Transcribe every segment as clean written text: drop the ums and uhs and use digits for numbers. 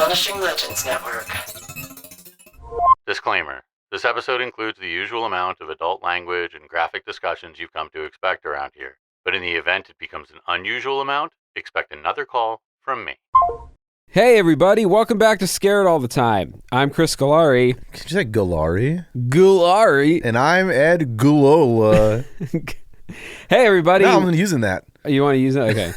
Vanishing Legends Network. Disclaimer. This episode includes the usual amount of adult language and graphic discussions you've come to expect around here. But in the event it becomes an unusual amount, expect another call from me. Hey everybody, welcome back to Scared All the Time. I'm Chris Cullari. Did you say Cullari? Cullari. And I'm Ed Voccola. Hey everybody. No, I'm using that. You want to use it? Okay.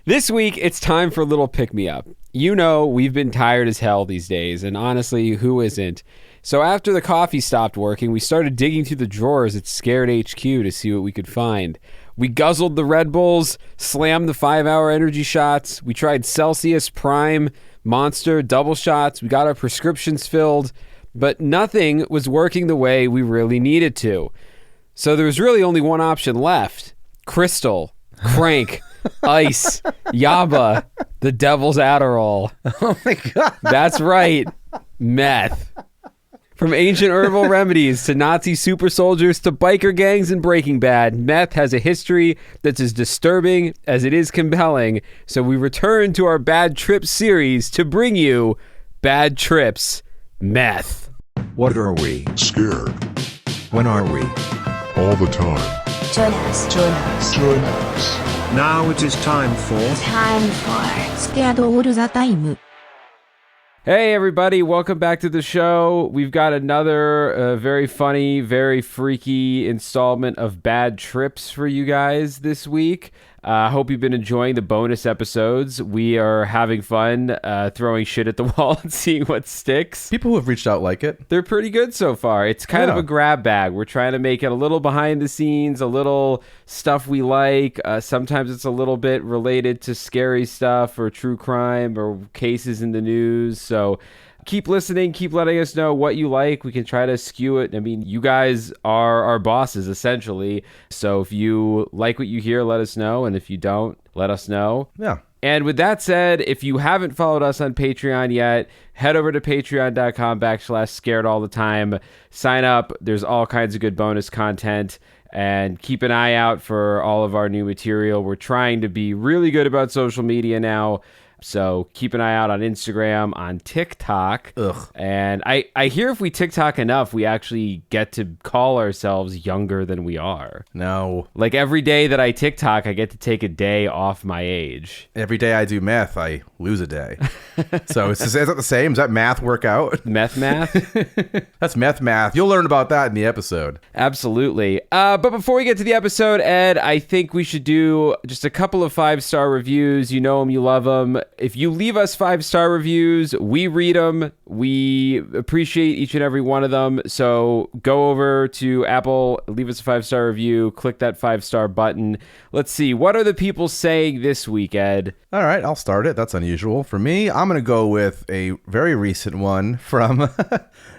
This week, it's time for a little pick-me-up. You know, we've been tired as hell these days, and honestly, who isn't? So after the coffee stopped working, we started digging through the drawers at Scared HQ to see what we could find. We guzzled the Red Bulls, slammed the 5-hour energy shots, we tried Celsius, Prime, Monster, double shots, we got our prescriptions filled, but nothing was working the way we really needed to. So there was really only one option left. Crystal, Crank, Ice, Yaba, the Devil's Adderall. Oh my God. That's right. Meth. From ancient herbal remedies to Nazi super soldiers to biker gangs and Breaking Bad, meth has a history that's as disturbing as it is compelling. So we return to our Bad Trips series to bring you Bad Trips Meth. What are we? Scared. When are we? All the time. Join us. Now it is time for Scared All the Time. Hey everybody, welcome back to the show. We've got another very funny, very freaky installment of Bad Trips for you guys this week. I hope you've been enjoying the bonus episodes. We are having fun throwing shit at the wall and seeing what sticks. People who have reached out like it. They're pretty good so far. It's kind of a grab bag. We're trying to make it a little behind the scenes, a little stuff we like. Sometimes it's a little bit related to scary stuff or true crime or cases in the news. So keep listening, keep letting us know what you like. We can try to skew it. I mean, you guys are our bosses, essentially. So if you like what you hear, let us know. And if you don't, let us know. Yeah. And with that said, if you haven't followed us on Patreon yet, head over to patreon.com/scaredallthetime. Sign up. There's all kinds of good bonus content. And keep an eye out for all of our new material. We're trying to be really good about social media now. So keep an eye out on Instagram, on TikTok. Ugh. And I hear if we TikTok enough, we actually get to call ourselves younger than we are. No. Like every day that I TikTok, I get to take a day off my age. Every day I do meth, I lose a day. So is that the same? Does that math work out? Math? That's math. You'll learn about that in the episode. Absolutely. But before we get to the episode, Ed, I think we should do just a couple of 5-star reviews. You know them, you love them. If you leave us 5-star reviews, we read them. We appreciate each and every one of them. So go over to Apple, leave us a 5-star review, click that 5-star button. Let's see. What are the people saying this week, Ed? All right, I'll start it. That's unusual. For me, I'm going to go with a very recent one from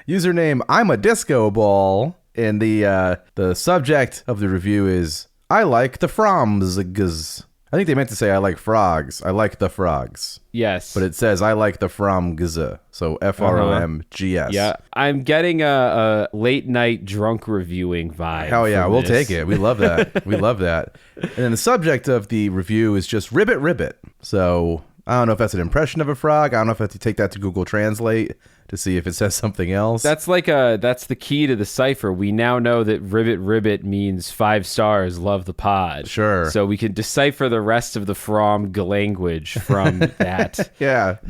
username I'm a Disco Ball. And the subject of the review is, I like the Fromgs. I think they meant to say I like frogs. I like the frogs. Yes. But it says I like the Fromgs. So Fromgs. Yeah. I'm getting a late night drunk reviewing vibe. Hell yeah, we'll take it. We love that. We love that. And then the subject of the review is just ribbit. So I don't know if that's an impression of a frog. I don't know if I have to take that to Google Translate to see if it says something else. That's that's the key to the cipher. We now know that ribbit means 5 stars, love the pod. Sure. So we can decipher the rest of the Fromg language from that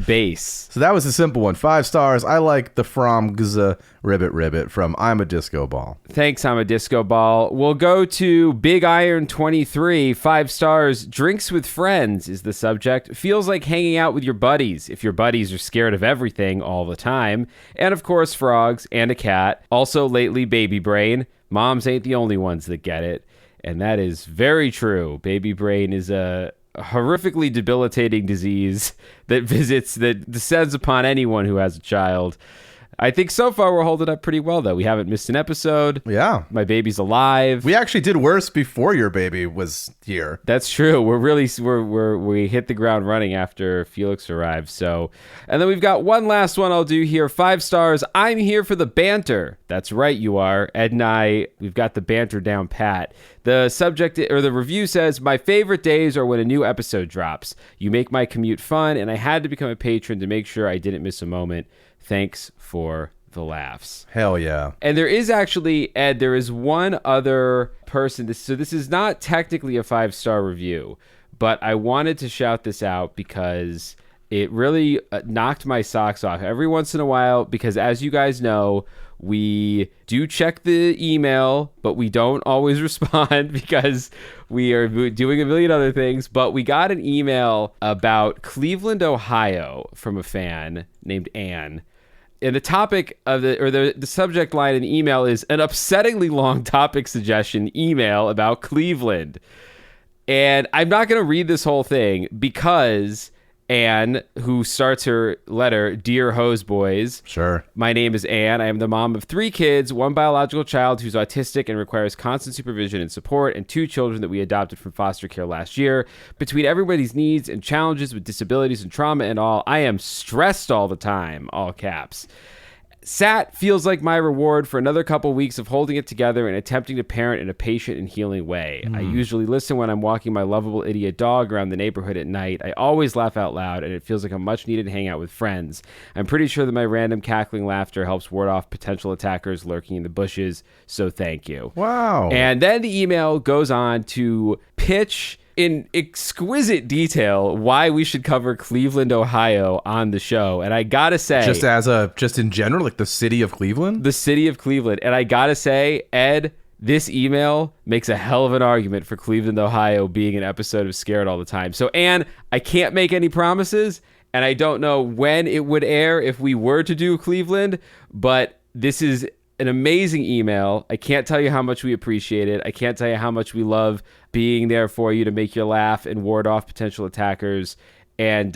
base. So that was a simple one. 5 stars. I like the Fromgs ribbit from I'm a Disco Ball. Thanks, I'm a Disco Ball. We'll go to Big Iron 23, 5 stars. Drinks with friends is the subject. Feels like hanging out with your buddies if your buddies are scared of everything all the time. And of course, frogs and a cat. Also lately, baby brain. Moms ain't the only ones that get it. And that is very true. Baby brain is a horrifically debilitating disease that descends upon anyone who has a child. I think so far we're holding up pretty well, though. We haven't missed an episode. Yeah. My baby's alive. We actually did worse before your baby was here. That's true. We hit the ground running after Felix arrived. So, and then we've got one last one I'll do here. 5 stars. I'm here for the banter. That's right, you are. Ed and I, we've got the banter down pat. The subject or the review says, my favorite days are when a new episode drops. You make my commute fun, and I had to become a patron to make sure I didn't miss a moment. Thanks for the laughs. Hell yeah. And there is actually, Ed, there is one other person. So this is not technically a 5-star review, but I wanted to shout this out because it really knocked my socks off every once in a while, because as you guys know, we do check the email, but we don't always respond because we are doing a million other things. But we got an email about Cleveland, Ohio from a fan named Anne. And the topic of the subject line in the email is an upsettingly long topic suggestion email about Cleveland. And I'm not going to read this whole thing because Anne, who starts her letter, Dear Hose Boys. Sure. My name is Anne. I am the mom of 3 kids, 1 biological child who's autistic and requires constant supervision and support, and 2 children that we adopted from foster care last year. Between everybody's needs and challenges with disabilities and trauma and all, I am stressed all the time, all caps. SAT feels like my reward for another couple weeks of holding it together and attempting to parent in a patient and healing way. I usually listen when I'm walking my lovable idiot dog around the neighborhood at night. I always laugh out loud, and it feels like a much-needed hangout with friends. I'm pretty sure that my random cackling laughter helps ward off potential attackers lurking in the bushes, so thank you. Wow. And then the email goes on to pitch in exquisite detail why we should cover Cleveland, Ohio on the show. And I gotta say, just in general, like the city of Cleveland? The city of Cleveland. And I gotta say, Ed, this email makes a hell of an argument for Cleveland, Ohio being an episode of Scared All the Time. So, Anne, I can't make any promises, and I don't know when it would air if we were to do Cleveland, but this is an amazing email. I can't tell you how much we appreciate it. I can't tell you how much we love being there for you to make you laugh and ward off potential attackers. And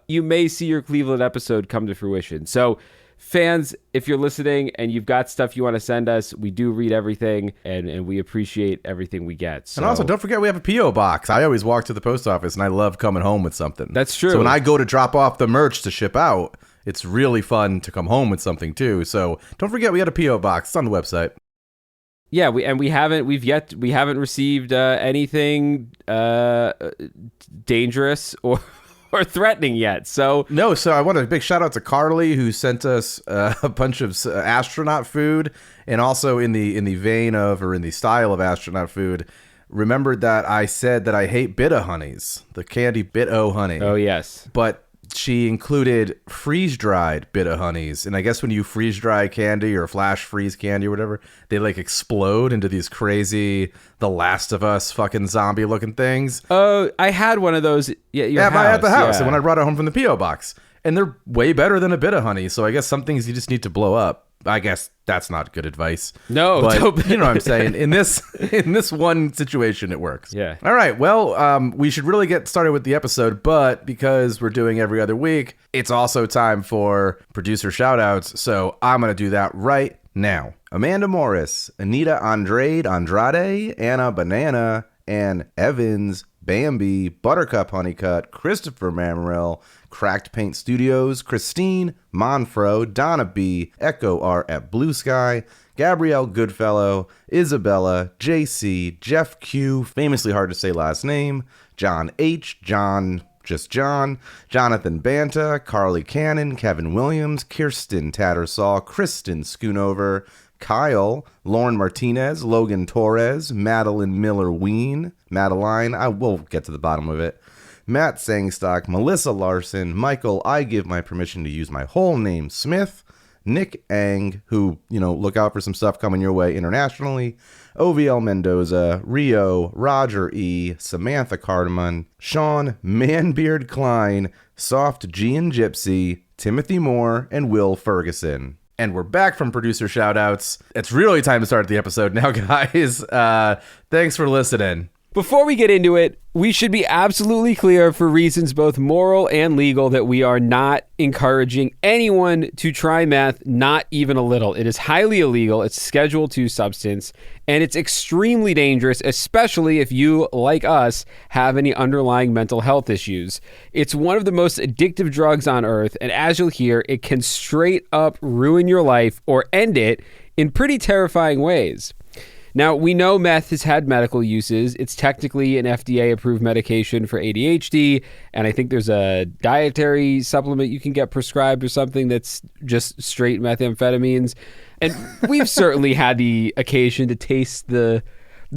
you may see your Cleveland episode come to fruition. So fans, if you're listening and you've got stuff you want to send us, we do read everything, and we appreciate everything we get. So, and also, don't forget we have a P.O. box. I always walk to the post office, and I love coming home with something. That's true. So when I go to drop off the merch to ship out, it's really fun to come home with something too. So don't forget we got a P.O. box. It's on the website. Yeah, we haven't received anything dangerous or threatening yet. So I want a big shout out to Carly, who sent us a bunch of astronaut food, and also in the vein of, or in the style of astronaut food, remembered that I said that I hate Bit-O-Honeys, the candy Bit-O-Honey. Oh yes, but she included freeze-dried Bit-O-Honeys, and I guess when you freeze-dry candy or flash freeze candy or whatever, they like explode into these crazy The Last of Us fucking zombie-looking things. Oh, I had one of those at the house, and when I brought it home from the P.O. box, and they're way better than a Bit-O-Honey. So I guess some things you just need to blow up. I guess that's not good advice. No, but you know what I'm saying. In this one situation, it works. Yeah. All right. Well, we should really get started with the episode, but because we're doing every other week, it's also time for producer shoutouts. So I'm gonna do that right now. Amanda Morris, Anita Andrade, Anna Banana, Ann Evans, Bambi, Buttercup Honeycutt, Christopher Mamrell, Cracked Paint Studios, Christine, Monfro, Donna B, Echo R at Blue Sky, Gabrielle Goodfellow, Isabella, JC, Jeff Q, famously hard to say last name, John H, John, Jonathan Banta, Carly Cannon, Kevin Williams, Kirsten Tattersall, Kristen Schoonover, Kyle, Lauren Martinez, Logan Torres, Madeline Miller-Ween, Madeline, I will get to the bottom of it, Matt Sangstock, Melissa Larson, Michael, I give my permission to use my whole name, Smith, Nick Ang, who, look out for some stuff coming your way internationally, OVL Mendoza, Rio, Roger E, Samantha Cardamon, Sean Manbeard Klein, Soft G and Gypsy, Timothy Moore, and Will Ferguson. And we're back from producer shoutouts. It's really time to start the episode now, guys. Thanks for listening. Before we get into it, we should be absolutely clear, for reasons both moral and legal, that we are not encouraging anyone to try meth, not even a little. It is highly illegal. It's Schedule II substance, and it's extremely dangerous, especially if you, like us, have any underlying mental health issues. It's one of the most addictive drugs on earth, and as you'll hear, it can straight up ruin your life or end it in pretty terrifying ways. Now, we know meth has had medical uses. It's technically an FDA-approved medication for ADHD, and I think there's a dietary supplement you can get prescribed or something that's just straight methamphetamines. And we've certainly had the occasion to taste the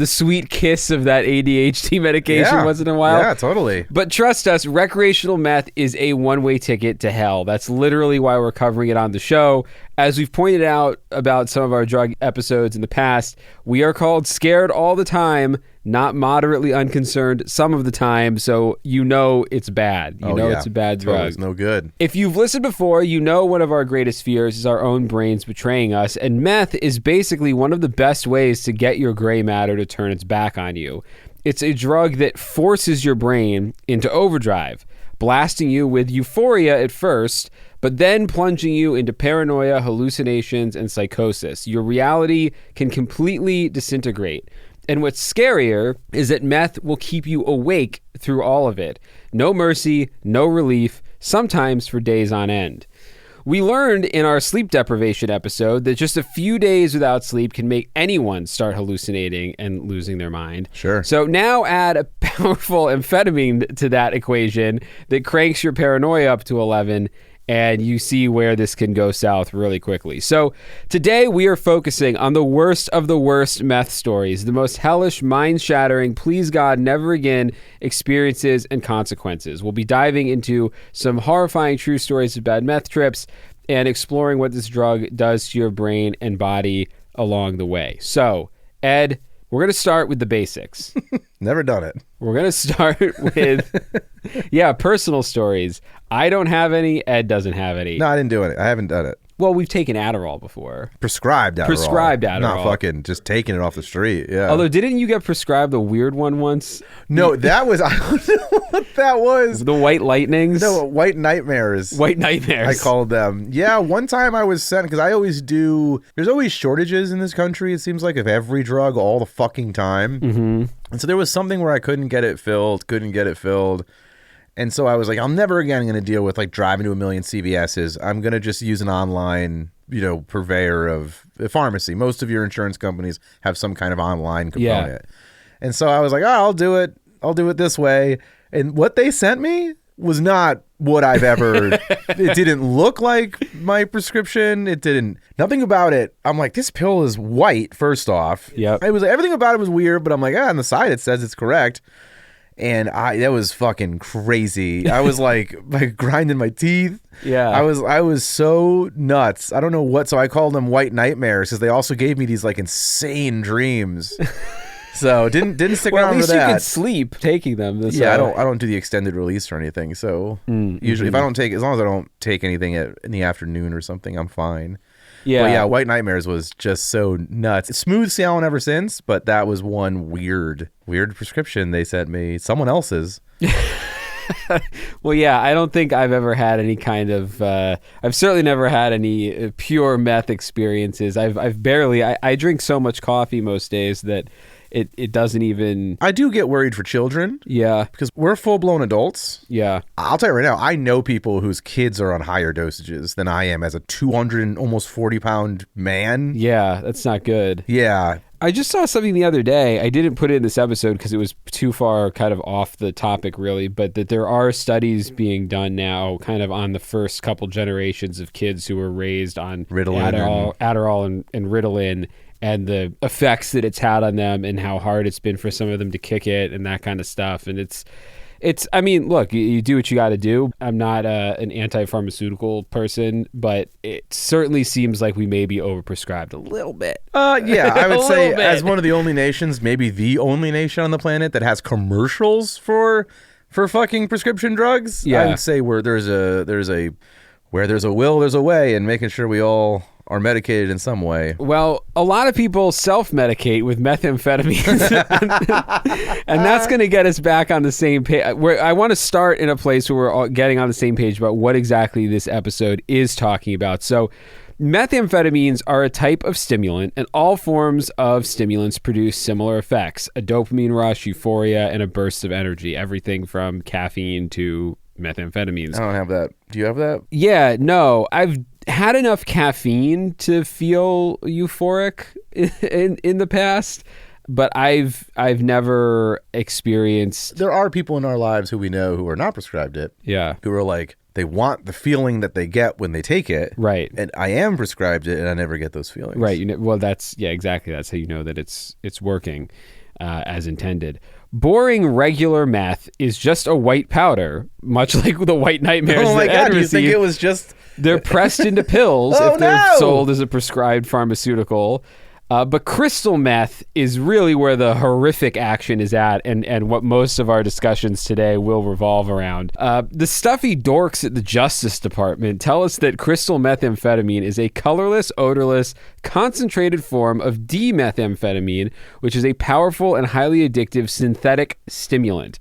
sweet kiss of that ADHD medication once in a while. Yeah, totally. But trust us, recreational meth is a one-way ticket to hell. That's literally why we're covering it on the show. As we've pointed out about some of our drug episodes in the past, we are called scared all the time, not moderately unconcerned some of the time, so you know it's bad. You know it's a bad drug. It's no good. If you've listened before, you know one of our greatest fears is our own brains betraying us, and meth is basically one of the best ways to get your gray matter to turn its back on you. It's a drug that forces your brain into overdrive, blasting you with euphoria at first, but then plunging you into paranoia, hallucinations, and psychosis. Your reality can completely disintegrate. And what's scarier is that meth will keep you awake through all of it. No mercy, no relief, sometimes for days on end. We learned in our sleep deprivation episode that just a few days without sleep can make anyone start hallucinating and losing their mind. Sure. So now add a powerful amphetamine to that equation that cranks your paranoia up to 11, and you see where this can go south really quickly. So today we are focusing on the worst of the worst meth stories, the most hellish, mind-shattering, please God, never again experiences and consequences. We'll be diving into some horrifying true stories of bad meth trips and exploring what this drug does to your brain and body along the way. So, Ed, we're going to start with the basics. Never done it. We're going to start with, personal stories. I don't have any. Ed doesn't have any. No, I didn't do it. I haven't done it. Well, we've taken Adderall before. Prescribed Adderall. Prescribed Adderall. Not fucking just taking it off the street. Yeah. Although, didn't you get prescribed the weird one once? No, that was, I don't know what that was. The white lightnings? No, white nightmares. White nightmares. I called them. Yeah, one time I was sent, because I always do, there's always shortages in this country, it seems like, of every drug all the fucking time. Mm-hmm. And so there was something where I couldn't get it filled. And so I was like, I'm never again going to deal with like driving to a million CVS's. I'm going to just use an online, purveyor of a pharmacy. Most of your insurance companies have some kind of online component. Yeah. And so I was like, I'll do it. I'll do it this way. And what they sent me was not what I've ever, it didn't look like my prescription. Nothing about it. I'm like, this pill is white, first off. Yep. It was, everything about it was weird, but I'm like, on the side it says it's correct. And that was fucking crazy. I was like grinding my teeth. Yeah. I was so nuts. I don't know what. So I called them white nightmares because they also gave me these like insane dreams. So didn't stick around for that. At least you could sleep taking them. I don't do the extended release or anything. So usually if I don't take, as long as I don't take anything in the afternoon or something, I'm fine. Yeah. But yeah, White Nightmares was just so nuts. Smooth sailing ever since, but that was one weird prescription they sent me. Someone else's. Well, yeah, I don't think I've ever had any kind of, I've certainly never had any pure meth experiences. I've barely, I drink so much coffee most days that it doesn't even. I do get worried for children. Yeah. Because we're full-blown adults. Yeah. I'll tell you right now, I know people whose kids are on higher dosages than I am as a 200 almost 40-pound man. Yeah, that's not good. Yeah. I just saw something the other day. I didn't put it in this episode because it was too far kind of off the topic really, but that there are studies being done now kind of on the first couple generations of kids who were raised on Adderall and Ritalin, and the effects that it's had on them and how hard it's been for some of them to kick it and that kind of stuff. And it's I mean, look, you do what you got to do. I'm not an anti-pharmaceutical person, but it certainly seems like we may be overprescribed a little bit. Yeah, I would say bit. As one of the only nations, maybe the only nation on the planet that has commercials for fucking prescription drugs. Yeah. I would say where there's a will, there's a way, and making sure we all are medicated in some way. Well, a lot of people self-medicate with methamphetamines, and that's going to get us back on the same page. I want to start in a place where we're all getting on the same page about what exactly this episode is talking about. So, methamphetamines are a type of stimulant, and all forms of stimulants produce similar effects: a dopamine rush, euphoria, and a burst of energy. Everything from caffeine to methamphetamines. I don't have that. Do you have that? Yeah, no. I've had enough caffeine to feel euphoric, in the past, but I've never experienced. There are people in our lives who we know who are not prescribed it. Yeah. Who are like, they want the feeling that they get when they take it. Right. And I am prescribed it and I never get those feelings. Right. Well, exactly. That's how you know that it's working as intended. Boring regular meth is just a white powder, much like the white nightmares Oh my that God, Ed you received. think it was just... They're pressed into pills Oh, if they're no! sold as a prescribed pharmaceutical. But crystal meth is really where the horrific action is at, and what most of our discussions today will revolve around. The stuffy dorks at the Justice Department tell us that crystal methamphetamine is a colorless, odorless, concentrated form of D-methamphetamine, which is a powerful and highly addictive synthetic stimulant.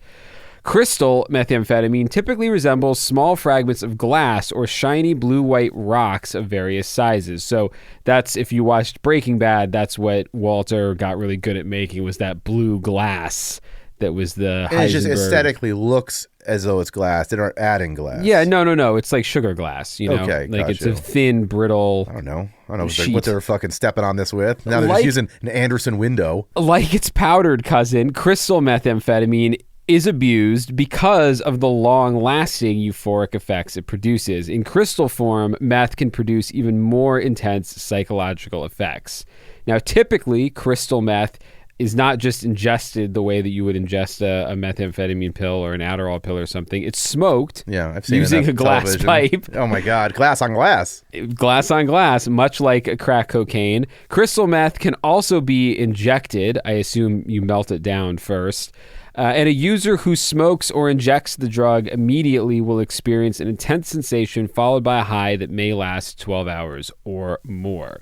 Crystal methamphetamine typically resembles small fragments of glass or shiny blue-white rocks of various sizes. So that's, if you watched Breaking Bad, that's what Walter got really good at making, was that blue glass that was the And it just Heisenberg. aesthetically looks as though it's glass. They aren't adding glass. Yeah, no. It's like sugar glass, you know? Okay, like it's gotcha. a thin, brittle... I don't know sheet. what they're fucking stepping on this with. Now they're Like- just using an Anderson window. Like its powdered cousin, crystal methamphetamine is abused because of the long-lasting euphoric effects it produces. In crystal form, meth can produce even more intense psychological effects. Now, typically, crystal meth is not just ingested the way that you would ingest a methamphetamine pill or an Adderall pill or something. It's smoked Yeah, I've seen using enough a glass television. pipe. Oh my God, glass on glass. Glass on glass, much like a crack cocaine. Crystal meth can also be injected. I assume you melt it down first. And a user who smokes or injects the drug immediately will experience an intense sensation followed by a high that may last 12 hours or more.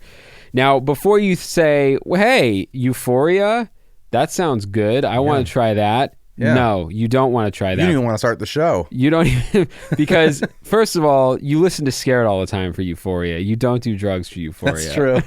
Now, before you say, well, hey, euphoria, that sounds good. I want to try that. Yeah. No, you don't want to try You that. didn't even want to start the show. You don't even, because first of all, you listen to Scared all the time for euphoria. You don't do drugs for euphoria. That's true.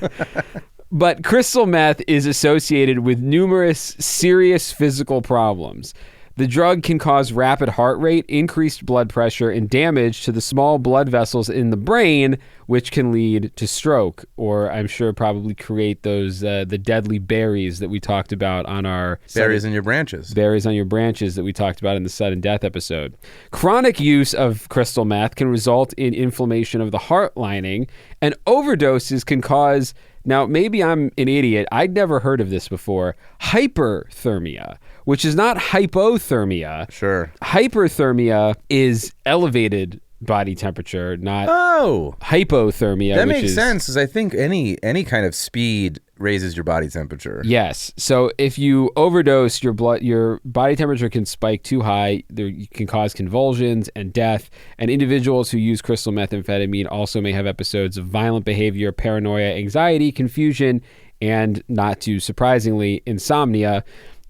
But crystal meth is associated with numerous serious physical problems. The drug can cause rapid heart rate, increased blood pressure, and damage to the small blood vessels in the brain, which can lead to stroke, or I'm sure probably create those the deadly berries that we talked about on our Berries in your branches. berries on your branches that we talked about in the sudden death episode. Chronic use of crystal meth can result in inflammation of the heart lining, and overdoses can cause, now maybe I'm an idiot, I'd never heard of this before, hyperthermia, which is not hypothermia. Sure. Hyperthermia is elevated body temperature, not Oh, hypothermia. that which makes is, sense, because I think any kind of speed raises your body temperature. Yes. So if you overdose, your body temperature can spike too high. You can cause convulsions and death. And individuals who use crystal methamphetamine also may have episodes of violent behavior, paranoia, anxiety, confusion, and not too surprisingly, insomnia.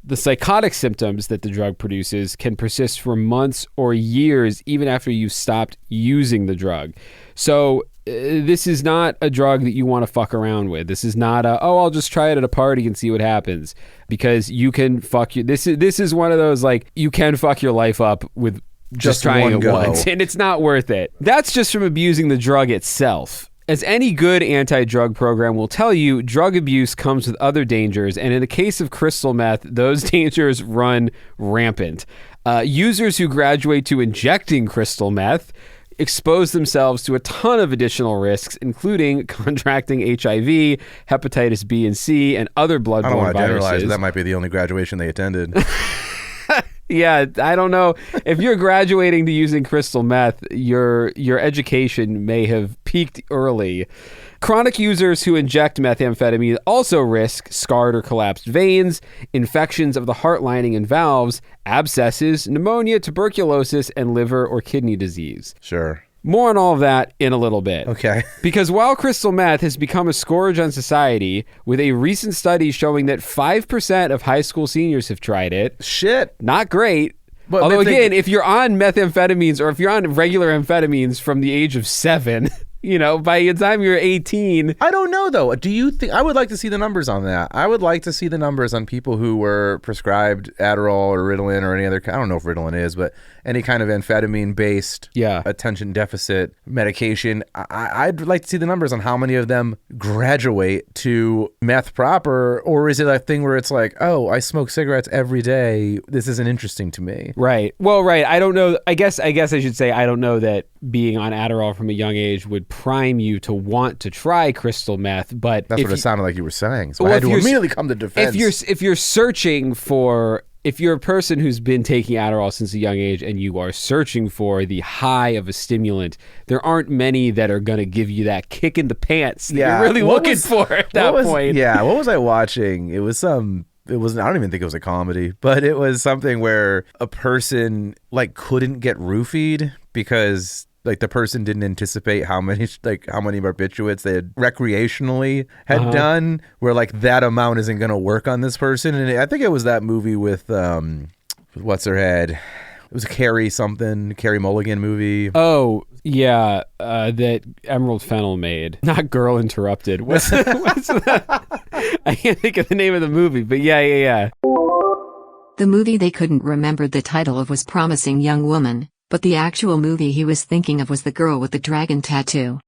The psychotic symptoms that the drug produces can persist for months or years, even after you've stopped using the drug. So this is not a drug that you want to fuck around with. This is not I'll just try it at a party and see what happens, because you can fuck you. This is one of those, like, you can fuck your life up with just trying one it go. once, and it's not worth it. That's just from abusing the drug itself. As any good anti-drug program will tell you, drug abuse comes with other dangers, and in the case of crystal meth, those dangers run rampant. Users who graduate to injecting crystal meth expose themselves to a ton of additional risks, including contracting HIV, hepatitis B and C, and other bloodborne viruses. I don't want to generalize, but that might be the only graduation they attended. Yeah, I don't know. If you're graduating to using crystal meth, your education may have peaked early. Chronic users who inject methamphetamine also risk scarred or collapsed veins, infections of the heart lining and valves, abscesses, pneumonia, tuberculosis, and liver or kidney disease. Sure. More on all of that in a little bit. Okay. Because while crystal meth has become a scourge on society, with a recent study showing that 5% of high school seniors have tried it, Shit. not great. But Although they- again, if you're on methamphetamines or if you're on regular amphetamines from the age of 7, by the time you're 18. I don't know, though. Do you think... I would like to see the numbers on that. I would like to see the numbers on people who were prescribed Adderall or Ritalin or any other... I don't know if Ritalin is, but any kind of amphetamine-based attention deficit medication. I'd like to see the numbers on how many of them graduate to meth proper, or is it a thing where it's like, oh, I smoke cigarettes every day. This isn't interesting to me. Right. Well, right. I don't know. I guess I should say I don't know that being on Adderall from a young age would prime you to want to try crystal meth, but that's what it sounded like you were saying. So I had to immediately come to defense. If you're searching for, if you're a person who's been taking Adderall since a young age and you are searching for the high of a stimulant, there aren't many that are going to give you that kick in the pants that you're really looking for at that point. Yeah. What was I watching? It was I don't even think it was a comedy, but it was something where a person like couldn't get roofied because like the person didn't anticipate how many barbiturates they had recreationally had done, where like that amount isn't going to work on this person. And I think it was that movie with what's her head? It was a Carrie Mulligan movie. Oh, yeah, that Emerald Fennell made. Not Girl Interrupted. What's that? I can't think of the name of the movie, but yeah. The movie they couldn't remember the title of was Promising Young Woman, but the actual movie he was thinking of was The Girl with the Dragon Tattoo.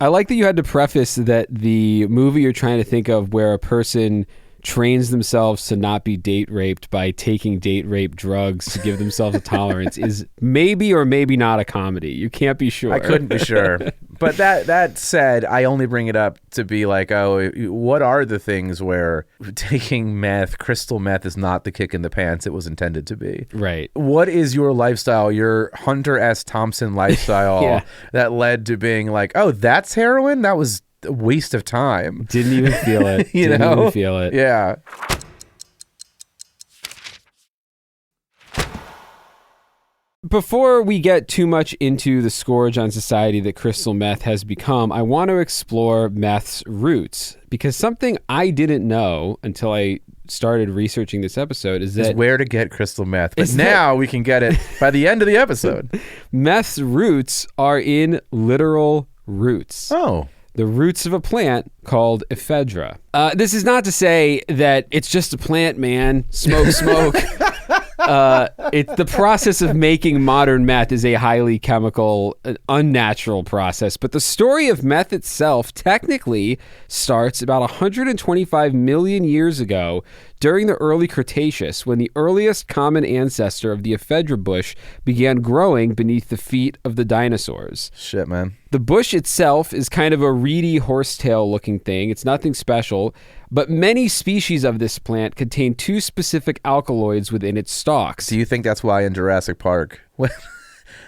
I like that you had to preface that the movie you're trying to think of where a person trains themselves to not be date raped by taking date rape drugs to give themselves a tolerance is maybe or maybe not a comedy. You can't be sure. I couldn't be sure. But that said, I only bring it up to be like, oh, what are the things where taking meth, crystal meth, is not the kick in the pants it was intended to be? Right. What is your lifestyle, your Hunter S. Thompson lifestyle that led to being like, oh, that's heroin? That was a waste of time. Didn't even feel it. Didn't even feel it. Yeah. Before we get too much into the scourge on society that crystal meth has become, I want to explore meth's roots, because something I didn't know until I started researching this episode is where to get crystal meth. But now we can get it by the end of the episode. Meth's roots are in literal roots. Oh. The roots of a plant called ephedra. This is not to say that it's just a plant, man. Smoke. It's the process of making modern meth is a highly chemical, unnatural process. But the story of meth itself technically starts about 125 million years ago during the early Cretaceous, when the earliest common ancestor of the ephedra bush began growing beneath the feet of the dinosaurs. Shit, man. The bush itself is kind of a reedy horsetail looking thing. It's nothing special, but many species of this plant contain two specific alkaloids within its stalks. Do you think that's why in Jurassic Park, when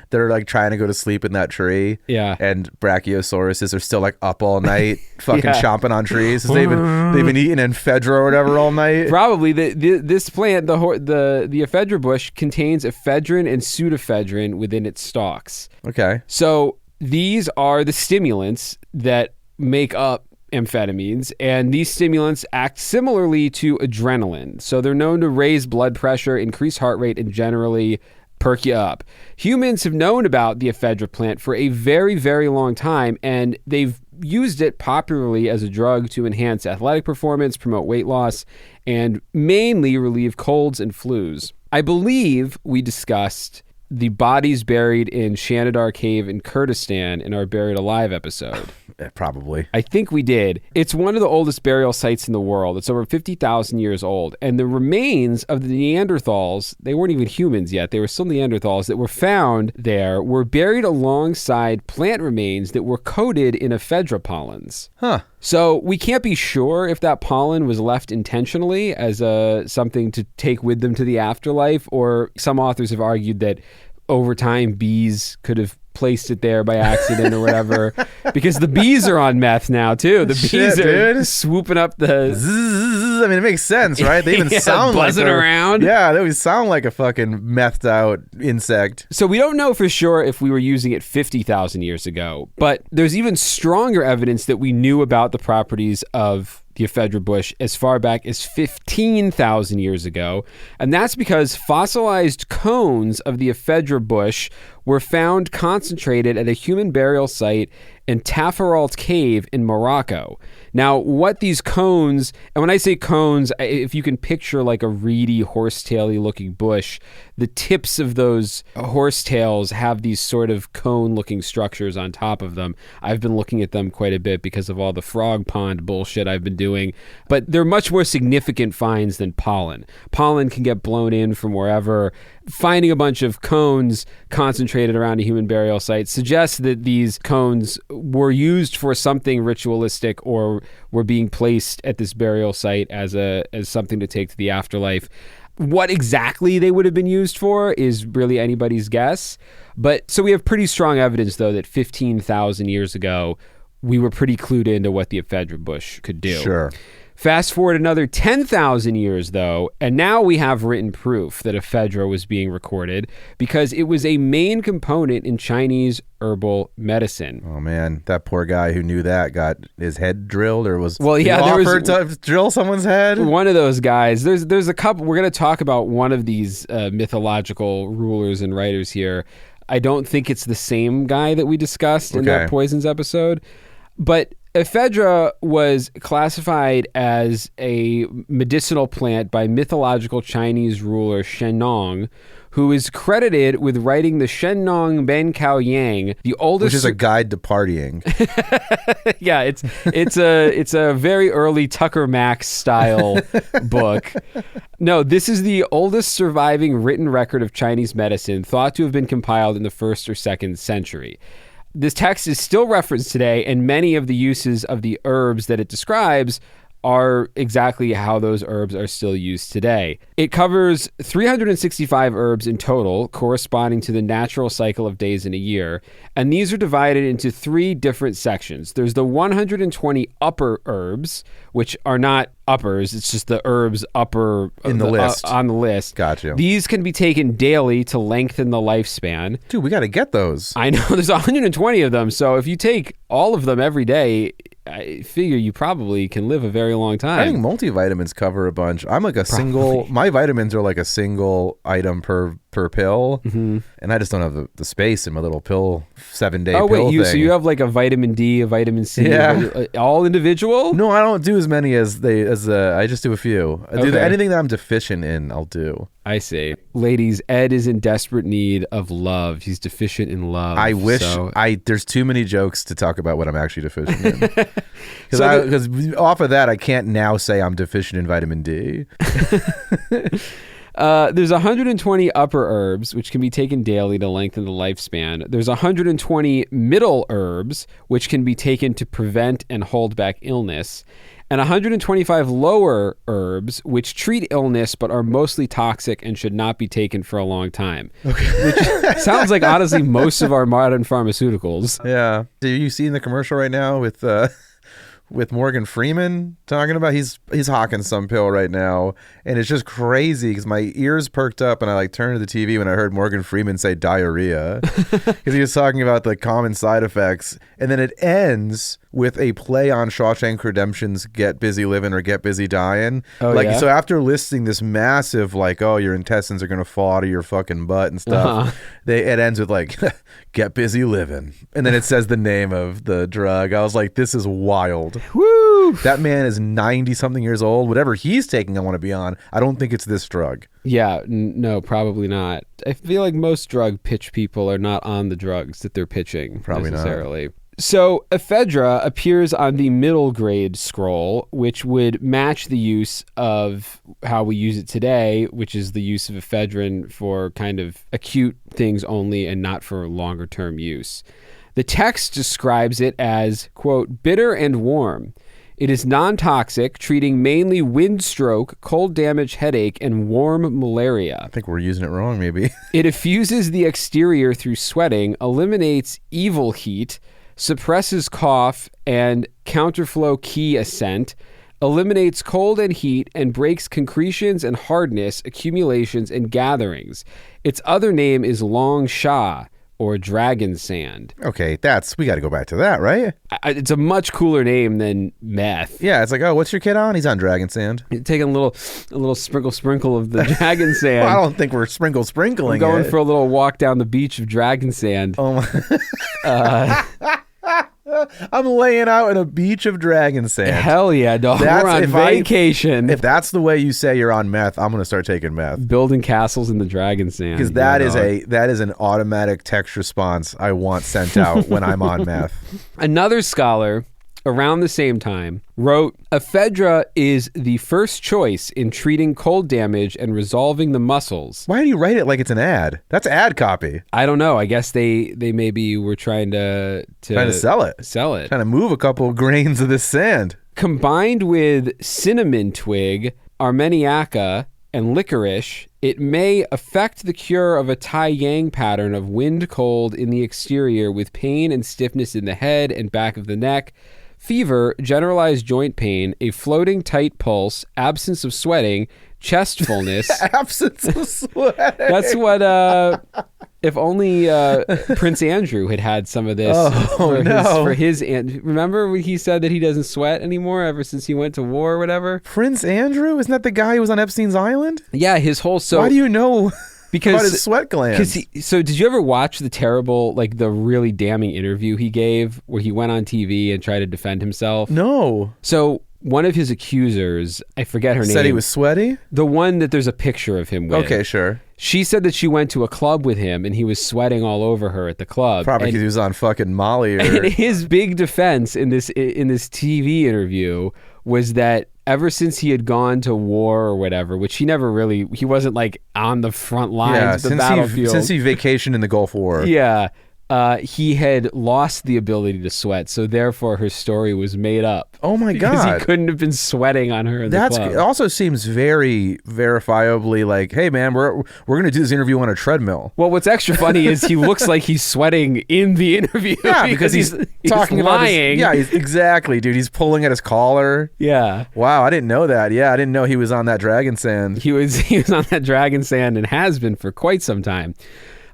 they're like trying to go to sleep in that tree, and brachiosauruses are still like up all night fucking chomping on trees? They've been eating ephedra or whatever all night? Probably. This plant, the ephedra bush, contains ephedrine and pseudoephedrine within its stalks. Okay. So these are the stimulants that make up amphetamines, and these stimulants act similarly to adrenaline. So they're known to raise blood pressure, increase heart rate, and generally perk you up. Humans have known about the ephedra plant for a very, very long time, and they've used it popularly as a drug to enhance athletic performance, promote weight loss, and mainly relieve colds and flus. I believe we discussed the bodies buried in Shanidar Cave in Kurdistan in our Buried Alive episode. Probably. I think we did. It's one of the oldest burial sites in the world. It's over 50,000 years old. And the remains of the Neanderthals, they weren't even humans yet, they were still Neanderthals, that were found there were buried alongside plant remains that were coated in ephedra pollens. Huh. So we can't be sure if that pollen was left intentionally as something to take with them to the afterlife, or some authors have argued that over time bees could have placed it there by accident or whatever, because the bees are on meth now too. The bees are swooping up the Zzz. I mean, it makes sense, right? They even sound like buzzing around. Yeah, they always sound like a fucking methed out insect. So we don't know for sure if we were using it 50,000 years ago, but there's even stronger evidence that we knew about the properties of the ephedra bush as far back as 15,000 years ago. And that's because fossilized cones of the ephedra bush were found concentrated at a human burial site in Tafaralt Cave in Morocco. Now, what these cones, and when I say cones, if you can picture like a reedy, horsetail-y looking bush, the tips of those horsetails have these sort of cone-looking structures on top of them. I've been looking at them quite a bit because of all the frog pond bullshit I've been doing, but they're much more significant finds than pollen. Pollen can get blown in from wherever. Finding a bunch of cones concentrated around a human burial site suggests that these cones were used for something ritualistic or were being placed at this burial site as something to take to the afterlife. What exactly they would have been used for is really anybody's guess. But so we have pretty strong evidence, though, that 15,000 years ago, we were pretty clued into what the ephedra bush could do. Sure. Fast forward another 10,000 years, though, and now we have written proof that ephedra was being recorded because it was a main component in Chinese herbal medicine. Oh, man. That poor guy who knew that got his head drilled or was offered to drill someone's head? One of those guys. There's a couple. We're going to talk about one of these mythological rulers and writers here. I don't think it's the same guy that we discussed in that poisons episode, but ephedra was classified as a medicinal plant by mythological Chinese ruler Shen Nong, who is credited with writing the Shen Nong Ben Cao Yang, the oldest... Which is a guide to partying. Yeah, it's a very early Tucker Max style book. No, this is the oldest surviving written record of Chinese medicine, thought to have been compiled in the 1st or 2nd century. This text is still referenced today, and many of the uses of the herbs that it describes are exactly how those herbs are still used today. It covers 365 herbs in total, corresponding to the natural cycle of days in a year, and these are divided into 3 different sections. There's the 120 upper herbs, which are not uppers, it's just the herbs upper in the list. On the list. Gotcha. These can be taken daily to lengthen the lifespan. Dude, we got to get those. I know, there's 120 of them, so if you take all of them every day, I figure you probably can live a very long time. I think multivitamins cover a bunch. I'm like my vitamins are like a single item per pill, and I just don't have the space in my little pill 7-day pill thing. So you have like a vitamin D, a vitamin C, all individual? No, I don't do as many as I just do a few. I do anything that I'm deficient in, I'll do. I see. Ladies, Ed is in desperate need of love. He's deficient in love. I wish there's too many jokes to talk about what I'm actually deficient in. Because off of that, I can't now say I'm deficient in vitamin D. There's 120 upper herbs, which can be taken daily to lengthen the lifespan. There's 120 middle herbs, which can be taken to prevent and hold back illness. And 125 lower herbs, which treat illness but are mostly toxic and should not be taken for a long time. Okay. Which sounds like, honestly, most of our modern pharmaceuticals. Yeah. Do you see in the commercial right now with Morgan Freeman talking about he's hawking some pill right now, and it's just crazy because my ears perked up and I like turned to the TV when I heard Morgan Freeman say diarrhea because he was talking about the common side effects, and then it ends with a play on Shawshank Redemption's "Get Busy Living" or "Get Busy Dying." So after listing this massive your intestines are gonna fall out of your fucking butt and stuff, it ends with like "Get Busy Living," and then it says the name of the drug. I was like, this is wild. Woo! That man is 90-something years old. Whatever he's taking, I want to be on. I don't think it's this drug. Yeah, no, probably not. I feel like most drug pitch people are not on the drugs that they're pitching necessarily. Not. So ephedra appears on the middle grade scroll, which would match the use of how we use it today, which is the use of ephedrine for kind of acute things only and not for longer term use. The text describes it as, quote, bitter and warm. It is non-toxic, treating mainly wind stroke, cold damage, headache, and warm malaria. I think we're using it wrong, maybe. It effuses the exterior through sweating, eliminates evil heat, suppresses cough and counterflow key ascent, eliminates cold and heat, and breaks concretions and hardness, accumulations, and gatherings. Its other name is long sha, or dragon sand. Okay, we got to go back to that, right? It's a much cooler name than meth. Yeah, it's like, oh, what's your kid on? He's on dragon sand. You're taking a little sprinkle of the dragon sand. Well, I don't think we're sprinkling I'm going it. for a little walk down the beach of dragon sand. Oh my. I'm laying out in a beach of dragon sand. Hell yeah, dog. We're on vacation. If that's the way you say you're on meth, I'm going to start taking meth. Building castles in the dragon sand. Because that is an automatic text response I want sent out when I'm on meth. Another scholar around the same time wrote, ephedra is the first choice in treating cold damage and resolving the muscles. Why do you write it like it's an ad? That's ad copy. I don't know. I guess they maybe were trying to sell it. Trying to move a couple grains of this sand. Combined with cinnamon twig, armeniaca, and licorice, it may affect the cure of a Tai-Yang pattern of wind cold in the exterior with pain and stiffness in the head and back of the neck, fever, generalized joint pain, a floating tight pulse, absence of sweating, chest fullness. Absence of sweating. That's what, if only Prince Andrew had some of this. Remember when he said that he doesn't sweat anymore ever since he went to war or whatever? Prince Andrew? Isn't that the guy who was on Epstein's Island? Yeah, his whole... Why do you know... Because about his sweat glands. So did you ever watch the terrible, the really damning interview he gave where he went on TV and tried to defend himself? No. So one of his accusers, I forget her name. Said he was sweaty? The one that there's a picture of him with. Okay, sure. She said that she went to a club with him and he was sweating all over her at the club. Probably because he was on fucking Molly. And his big defense in this TV interview was that ever since he had gone to war or whatever, which he wasn't on the front lines of the battlefield. Since he vacationed in the Gulf War. Yeah. He had lost the ability to sweat, so therefore her story was made up. Oh my God. Because he couldn't have been sweating on her in the club. It also seems very verifiably like, hey man, we're going to do this interview on a treadmill. Well, what's extra funny is he looks like he's sweating in the interview. Yeah, because he's talking lying. About exactly, dude. He's pulling at his collar. Yeah. Wow, I didn't know that. Yeah, I didn't know he was on that dragon sand. He was on that dragon sand and has been for quite some time.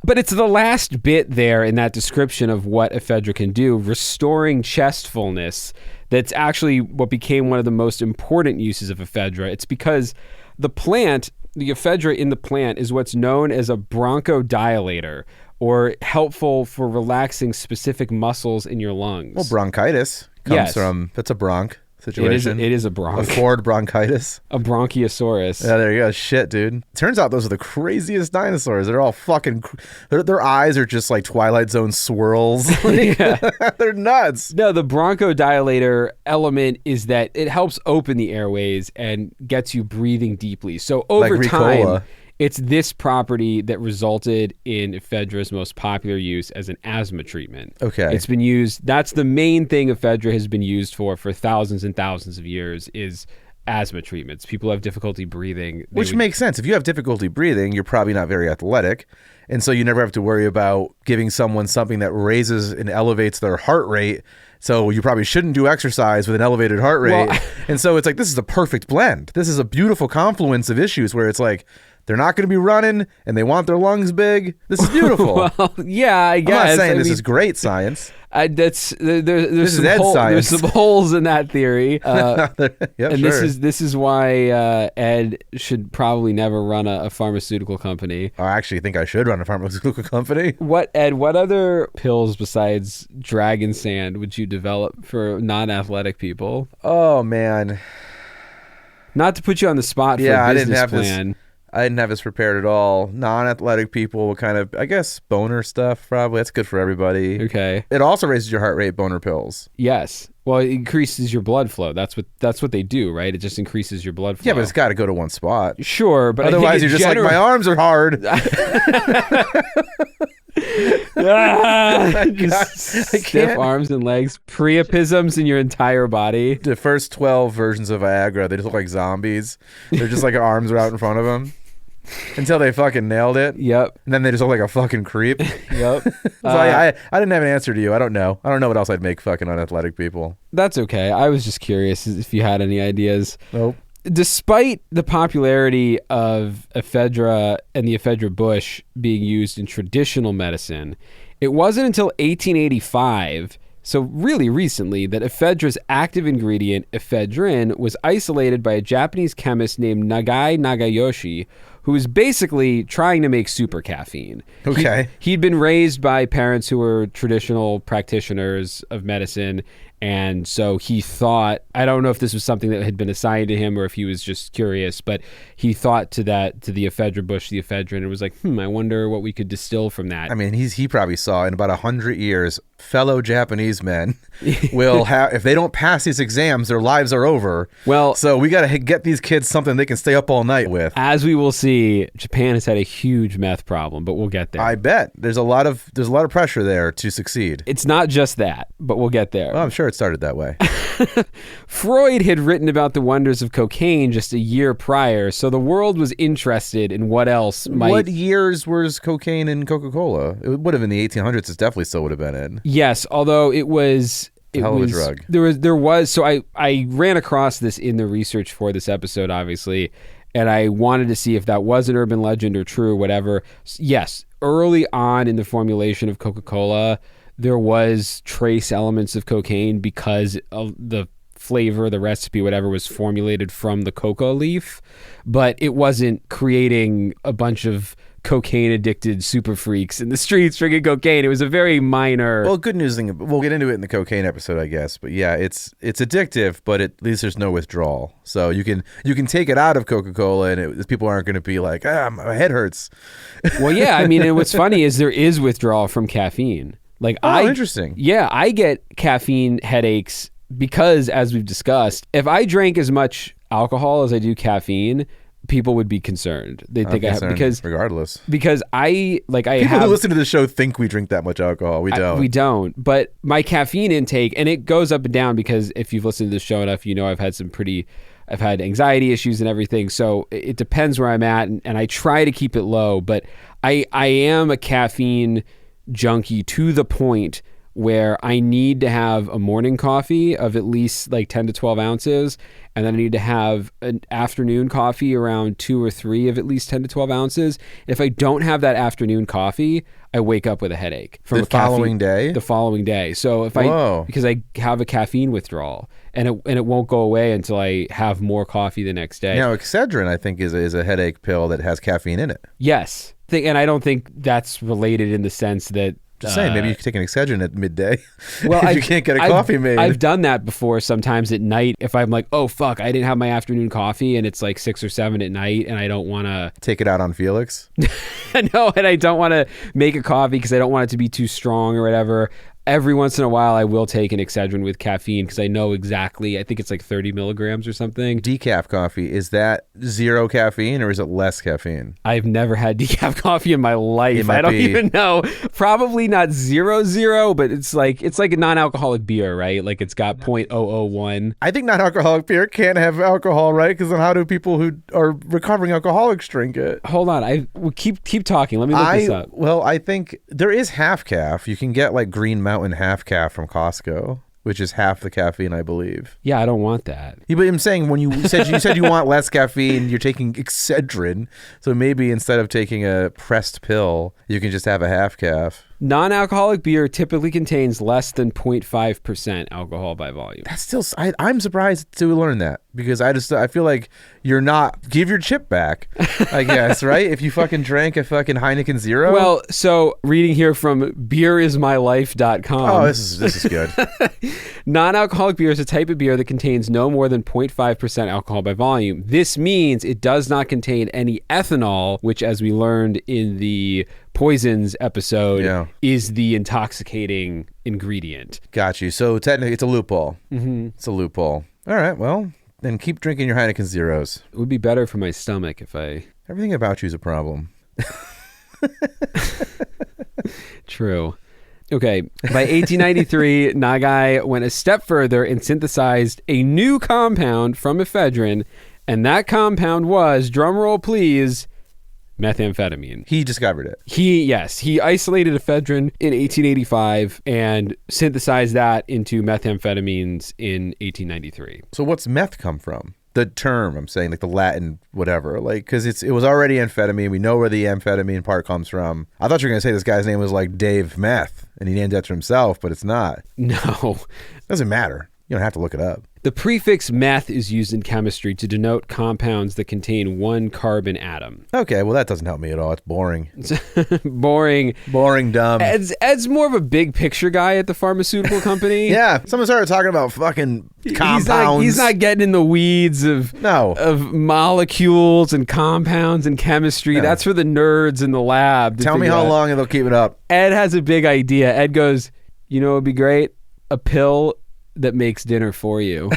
But it's the last bit there in that description of what ephedra can do, restoring chest fullness, that's actually what became one of the most important uses of ephedra. It's because the ephedra in the plant is what's known as a bronchodilator, or helpful for relaxing specific muscles in your lungs. Well, bronchitis comes from, that's a bronch situation. It is a bronch. A forward bronchitis. A bronchiosaurus. Yeah, there you go. Shit, dude. Turns out those are the craziest dinosaurs. They're all fucking... Their eyes are just like Twilight Zone swirls. They're nuts. No, the bronchodilator element is that it helps open the airways and gets you breathing deeply. So over time... It's this property that resulted in ephedra's most popular use as an asthma treatment. Okay. It's been used, that's the main thing ephedra has been used for thousands and thousands of years, is asthma treatments. People have difficulty breathing. Which makes sense. If you have difficulty breathing, you're probably not very athletic. And so you never have to worry about giving someone something that raises and elevates their heart rate. So you probably shouldn't do exercise with an elevated heart rate. Well, and so it's like, this is a perfect blend. This is a beautiful confluence of issues where it's like, they're not going to be running, and they want their lungs big. This is beautiful. Well, yeah, I guess. I'm not saying this is great science. There's some science. There's some holes in that theory. Yep, and sure. this is why Ed should probably never run a pharmaceutical company. I actually think I should run a pharmaceutical company. What other pills besides dragon sand would you develop for non-athletic people? Oh, man. Not to put you on the spot for a business plan. I didn't have this prepared at all. Non-athletic people, kind of, I guess, boner stuff, probably. That's good for everybody. Okay. It also raises your heart rate, boner pills. Yes. Well, it increases your blood flow. That's what they do, right? It just increases your blood flow. Yeah, but it's got to go to one spot. Sure, but otherwise you're just like, my arms are hard. Stiff arms and legs, priapisms in your entire body. The first 12 versions of Viagra, they just look like zombies. They're just like arms are out in front of them. Until they fucking nailed it. Yep. And then they just look like a fucking creep. Yep. So I didn't have an answer to you. I don't know what else I'd make fucking unathletic people. That's okay. I was just curious if you had any ideas. Nope. Despite the popularity of ephedra and the ephedra bush being used in traditional medicine, It wasn't until 1885, so really recently, that ephedra's active ingredient, ephedrine, was isolated by a Japanese chemist named Nagai Nagayoshi, who was basically trying to make super caffeine. Okay. He'd been raised by parents who were traditional practitioners of medicine, and so he thought, I don't know if this was something that had been assigned to him or if he was just curious, but he thought to the ephedra bush, the ephedrine, and was like, I wonder what we could distill from that. I mean, he probably saw in about 100 years, fellow Japanese men will have, if they don't pass these exams, their lives are over. Well, so we got to get these kids something they can stay up all night with. As we will see, Japan has had a huge meth problem, but we'll get there. I bet there's a lot of pressure there to succeed. It's not just that, but we'll get there. Well, I'm sure it started that way. Freud had written about the wonders of cocaine just a year prior, so the world was interested in what else might... What years was cocaine in Coca-Cola? It would have been the 1800s. It definitely still would have been in. Yes, although it was... Hell of a drug. There was... So I ran across this in the research for this episode, obviously, and I wanted to see if that was an urban legend or true, whatever. Yes, early on in the formulation of Coca-Cola, there was trace elements of cocaine because of the flavor, the recipe, whatever, was formulated from the coca leaf, but it wasn't creating a bunch of cocaine-addicted super freaks in the streets drinking cocaine. It was a very minor... Well, good news thing, we'll get into it in the cocaine episode, I guess, but yeah, it's addictive, but at least there's no withdrawal. So you can take it out of Coca-Cola and people aren't going to be like, my head hurts. Well, yeah, I mean, and what's funny is there is withdrawal from caffeine. Like, interesting. Yeah, I get caffeine headaches because, as we've discussed, if I drank as much alcohol as I do caffeine, people would be concerned. They'd think regardless. Because people who listen to the show think we drink that much alcohol. We don't. We don't. But my caffeine intake, and it goes up and down because if you've listened to the show enough, you know I've had anxiety issues and everything. So it depends where I'm at, and I try to keep it low. But I am a caffeine junkie to the point where I need to have a morning coffee of at least like 10 to 12 ounces, and then I need to have an afternoon coffee around 2 or 3 of at least 10 to 12 ounces. If I don't have that afternoon coffee, I wake up with a headache from the following day. So if because I have a caffeine withdrawal, and it won't go away until I have more coffee the next day. Now, Excedrin, I think, is a headache pill that has caffeine in it. Yes, and I don't think that's related in the sense that. Just saying, maybe you could take an Excedrin at midday. Well, if you can't get a coffee made. I've done that before sometimes at night. If I'm like, oh, fuck, I didn't have my afternoon coffee and it's like 6 or 7 at night and I don't want to... Take it out on Felix? No, and I don't want to make a coffee because I don't want it to be too strong or whatever. Every once in a while, I will take an Excedrin with caffeine because I know exactly, I think it's like 30 milligrams or something. Decaf coffee, is that 0 caffeine or is it less caffeine? I've never had decaf coffee in my life. I don't even know. Probably not 0.0, but it's like a non-alcoholic beer, right? Like it's got 0.001. I think non-alcoholic beer can't have alcohol, right? Because then how do people who are recovering alcoholics drink it? Hold on. Keep talking. Let me look this up. Well, I think there is half calf. You can get like Green Mountain half calf from Costco, which is half the caffeine, I believe. Yeah, I don't want that. Yeah, but I'm saying when you said you want less caffeine, you're taking Excedrin. So maybe instead of taking a pressed pill, you can just have a half calf. Non-alcoholic beer typically contains less than 0.5% alcohol by volume. That's still, I'm surprised to learn that because I feel like you're not, give your chip back, I guess, right? If you fucking drank a fucking Heineken Zero. Well, so reading here from beerismylife.com. Oh, this is good. Non-alcoholic beer is a type of beer that contains no more than 0.5% alcohol by volume. This means it does not contain any ethanol, which, as we learned in the poisons episode, is the intoxicating ingredient. Got you. So technically it's a loophole. Mm-hmm. It's a loophole. All right, well, then keep drinking your Heineken Zeros. It would be better for my stomach if I... Everything about you is a problem. True. Okay, by 1893, Nagai went a step further and synthesized a new compound from ephedrine, and that compound was, drumroll please, methamphetamine. He discovered it. He isolated ephedrine in 1885 and synthesized that into methamphetamines in 1893. So what's meth come from? the term. I'm saying like the Latin whatever. Like, because it was already amphetamine. We know where the amphetamine part comes from. I thought you were going to say this guy's name was like Dave Meth, and he named that to himself, but it's not. No. Doesn't matter. You don't have to look it up. The prefix meth is used in chemistry to denote compounds that contain one carbon atom. Okay, well, that doesn't help me at all. It's boring. Boring. Boring, dumb. Ed's more of a big picture guy at the pharmaceutical company. Yeah, someone started talking about fucking compounds. He's not getting in the weeds of molecules and compounds and chemistry. Yeah. That's for the nerds in the lab. Tell me how long they'll keep it up. Ed has a big idea. Ed goes, you know what would be great? A pill that makes dinner for you.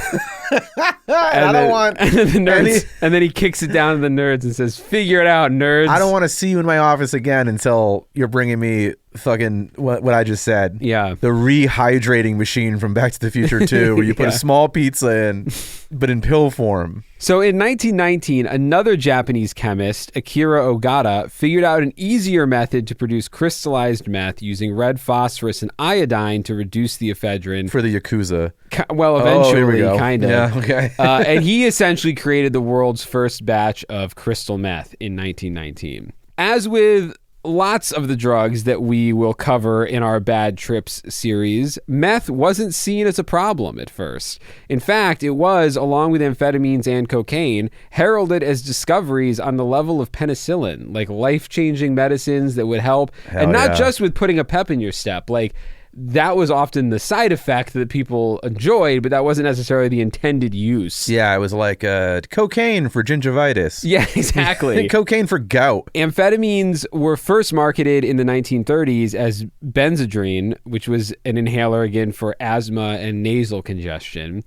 I don't want and then the nerds, and then he kicks it down to the nerds and says, figure it out, nerds. I don't want to see you in my office again until you're bringing me fucking what I just said. Yeah. The rehydrating machine from Back to the Future 2 where you put a small pizza in, but in pill form. So in 1919, another Japanese chemist, Akira Ogata, figured out an easier method to produce crystallized meth using red phosphorus and iodine to reduce the ephedrine. For the Yakuza. Well, eventually, kind of. Yeah, okay. And he essentially created the world's first batch of crystal meth in 1919. As with lots of the drugs that we will cover in our Bad Trips series, meth wasn't seen as a problem at first. In fact, it was, along with amphetamines and cocaine, heralded as discoveries on the level of penicillin, like life-changing medicines that would help, and not just with putting a pep in your step, like that was often the side effect that people enjoyed, but that wasn't necessarily the intended use. Yeah, it was like cocaine for gingivitis. Yeah, exactly. Cocaine for gout. Amphetamines were first marketed in the 1930s as Benzedrine, which was an inhaler, again, for asthma and nasal congestion.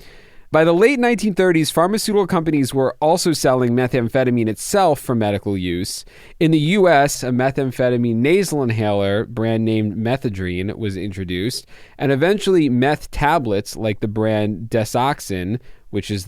By the late 1930s, pharmaceutical companies were also selling methamphetamine itself for medical use. In the U.S., a methamphetamine nasal inhaler, brand named Methadrine, was introduced, and eventually meth tablets like the brand Desoxyn, which is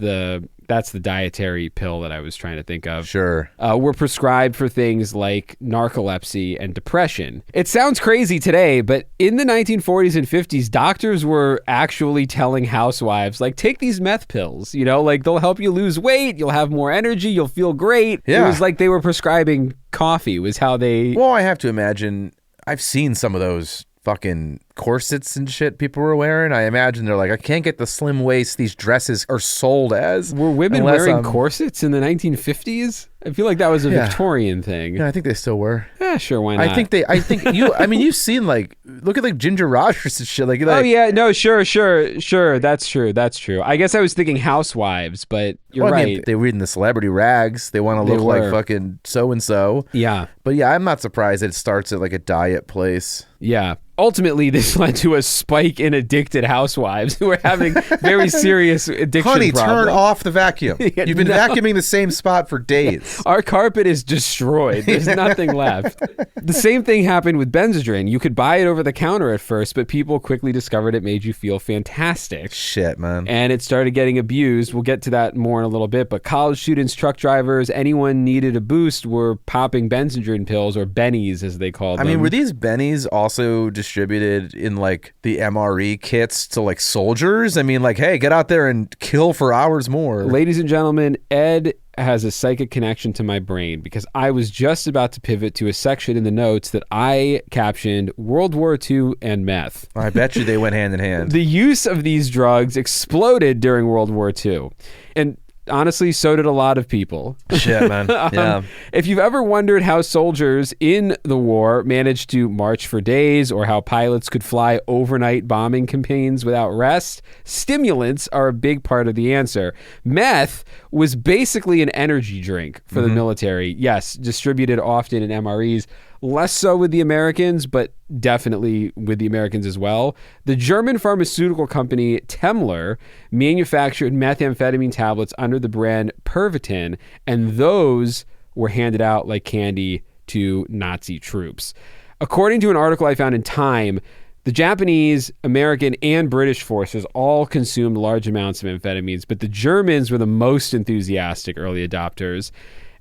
that's the dietary pill that I was trying to think of. Sure. Were prescribed for things like narcolepsy and depression. It sounds crazy today, but in the 1940s and 50s, doctors were actually telling housewives, like, take these meth pills, like they'll help you lose weight, you'll have more energy, you'll feel great. Yeah. It was like they were prescribing coffee was how they... Well, I have to imagine, I've seen some of those fucking corsets and shit people were wearing. I imagine they're like, I can't get the slim waist these dresses are sold as. Were women wearing corsets in the 1950s? I feel like that was a Victorian thing. Yeah, I think they still were. Yeah, sure, why not? I think you've seen like, look at like Ginger Rogers and shit. Like, oh yeah, no, sure. That's true. I guess I was thinking housewives, but you're right. I mean, they read in the celebrity rags. They want to look like fucking so-and-so. Yeah. But yeah, I'm not surprised it starts at like a diet place. Yeah. Ultimately, this led to a spike in addicted housewives who were having very serious addiction problems. Honey, turn off the vacuum. You've been vacuuming the same spot for days. Our carpet is destroyed. There's nothing left. The same thing happened with Benzedrine. You could buy it over the counter at first, but people quickly discovered it made you feel fantastic. Shit, man. And it started getting abused. We'll get to that more in a little bit, but college students, truck drivers, anyone needed a boost were popping Benzedrine pills, or bennies as they called them. I mean, were these bennies also distributed in like the MRE kits to like soldiers? I mean, like, hey, get out there and kill for hours more. Ladies and gentlemen, Ed has a psychic connection to my brain because I was just about to pivot to a section in the notes that I captioned World War II and meth. I bet you they went hand in hand. The use of these drugs exploded during World War II. And honestly, so did a lot of people. Shit, man. Yeah. If you've ever wondered how soldiers in the war managed to march for days or how pilots could fly overnight bombing campaigns without rest, stimulants are a big part of the answer. Meth was basically an energy drink for the military. Yes, distributed often in MREs. Less so with the Americans, but definitely with the Americans as well. The German pharmaceutical company Temmler manufactured methamphetamine tablets under the brand Pervitin, and those were handed out like candy to Nazi troops. According to an article I found in Time, the Japanese, American, and British forces all consumed large amounts of amphetamines, but the Germans were the most enthusiastic early adopters.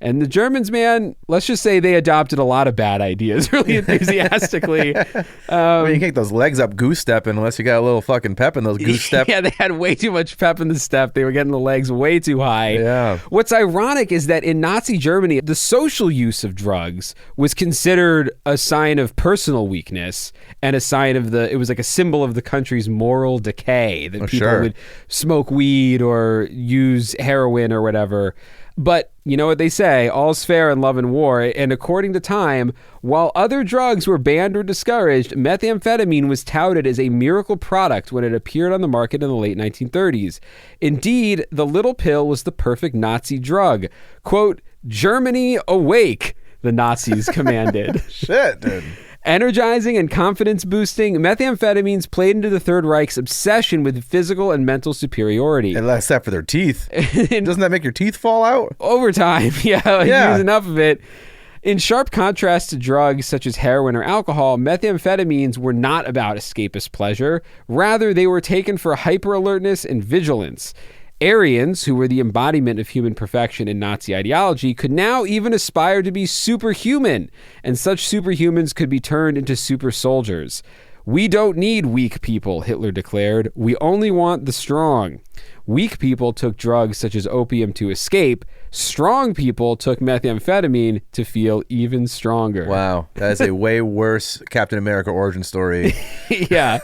And the Germans, man, let's just say they adopted a lot of bad ideas really enthusiastically. You can't get those legs up goose stepping unless you got a little fucking pep in those goose steps. Yeah, they had way too much pep in the step. They were getting the legs way too high. Yeah. What's ironic is that in Nazi Germany, the social use of drugs was considered a sign of personal weakness and a sign of it was like a symbol of the country's moral decay, that people would smoke weed or use heroin or whatever. But you know what they say, all's fair in love and war. And according to Time, while other drugs were banned or discouraged, methamphetamine was touted as a miracle product when it appeared on the market in the late 1930s. Indeed, the little pill was the perfect Nazi drug. Quote, Germany awake, the Nazis commanded. Shit, dude. Energizing and confidence boosting, methamphetamines played into the Third Reich's obsession with physical and mental superiority. Except for their teeth. Doesn't that make your teeth fall out? Over time, yeah. Use enough of it. In sharp contrast to drugs such as heroin or alcohol, methamphetamines were not about escapist pleasure. Rather, they were taken for hyper-alertness and vigilance. Aryans, who were the embodiment of human perfection in Nazi ideology, could now even aspire to be superhuman, and such superhumans could be turned into super soldiers. We don't need weak people, Hitler declared. We only want the strong. Weak people took drugs such as opium to escape. Strong people took methamphetamine to feel even stronger. Wow. That is a way worse Captain America origin story. Yeah.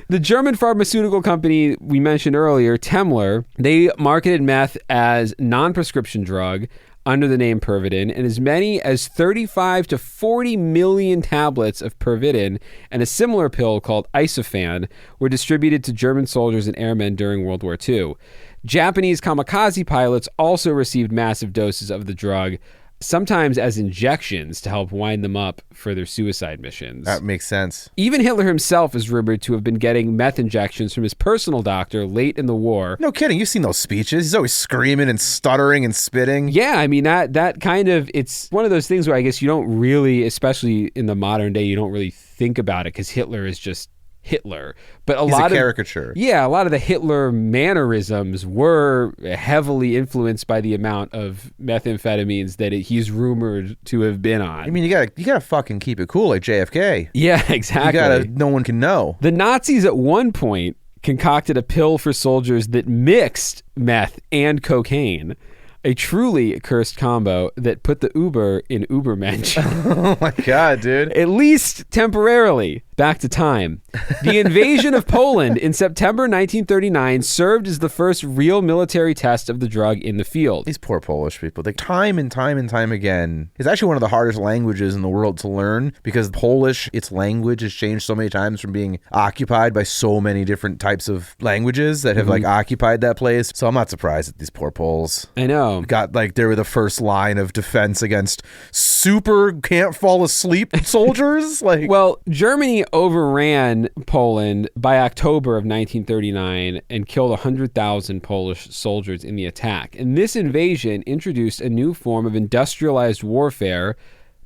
The German pharmaceutical company we mentioned earlier, Temmler, they marketed meth as non-prescription drug under the name Pervitin, and as many as 35 to 40 million tablets of Pervitin and a similar pill called Isofan were distributed to German soldiers and airmen during World War II. Japanese kamikaze pilots also received massive doses of the drug, sometimes as injections to help wind them up for their suicide missions. That makes sense. Even Hitler himself is rumored to have been getting meth injections from his personal doctor late in the war. No kidding. You've seen those speeches. He's always screaming and stuttering and spitting. Yeah, I mean, that kind of, it's one of those things where I guess you don't really, especially in the modern day, you don't really think about it because Hitler is just Hitler. But He's a caricature. Yeah, a lot of the Hitler mannerisms were heavily influenced by the amount of methamphetamines that he's rumored to have been on. I mean, you gotta fucking keep it cool like JFK. Yeah, exactly. No one can know. The Nazis at one point concocted a pill for soldiers that mixed meth and cocaine. A truly cursed combo that put the Uber in Ubermensch. Oh my God, dude. At least temporarily. Back to Time. The invasion of Poland in September 1939 served as the first real military test of the drug in the field. These poor Polish people. Time and time again. It's actually one of the hardest languages in the world to learn because Polish, its language has changed so many times from being occupied by so many different types of languages that have occupied that place. So I'm not surprised at these poor Poles. I know. They were the first line of defense against super can't fall asleep soldiers. Well, Germany overran Poland by October of 1939 and killed 100,000 Polish soldiers in the attack. And this invasion introduced a new form of industrialized warfare,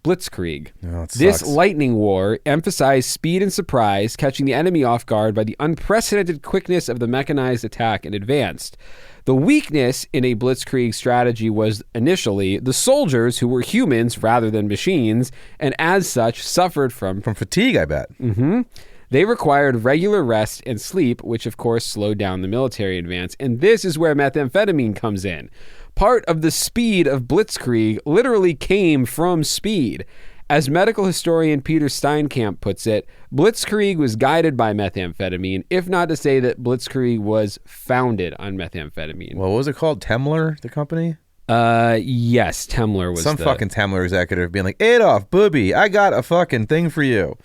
Blitzkrieg. This lightning war emphasized speed and surprise, catching the enemy off guard by the unprecedented quickness of the mechanized attack and advanced. The weakness in a blitzkrieg strategy was initially the soldiers, who were humans rather than machines, and as such suffered from fatigue, I bet. Mm-hmm. They required regular rest and sleep, which of course slowed down the military advance. And this is where methamphetamine comes in. Part of the speed of blitzkrieg literally came from speed. As medical historian Peter Steinkamp puts it, Blitzkrieg was guided by methamphetamine, if not to say that Blitzkrieg was founded on methamphetamine. Well, what was it called? Temmler, the company? Yes, Temmler was fucking Temmler executive being like, Adolf, booby, I got a fucking thing for you.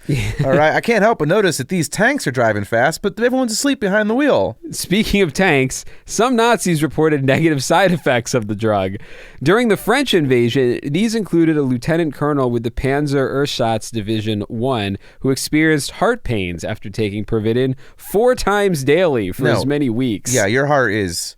All right, I can't help but notice that these tanks are driving fast, but everyone's asleep behind the wheel. Speaking of tanks, some Nazis reported negative side effects of the drug. During the French invasion, these included a lieutenant colonel with the Panzer Ersatz Division 1 who experienced heart pains after taking Pervitin 4 times daily for as many weeks. Yeah, your heart is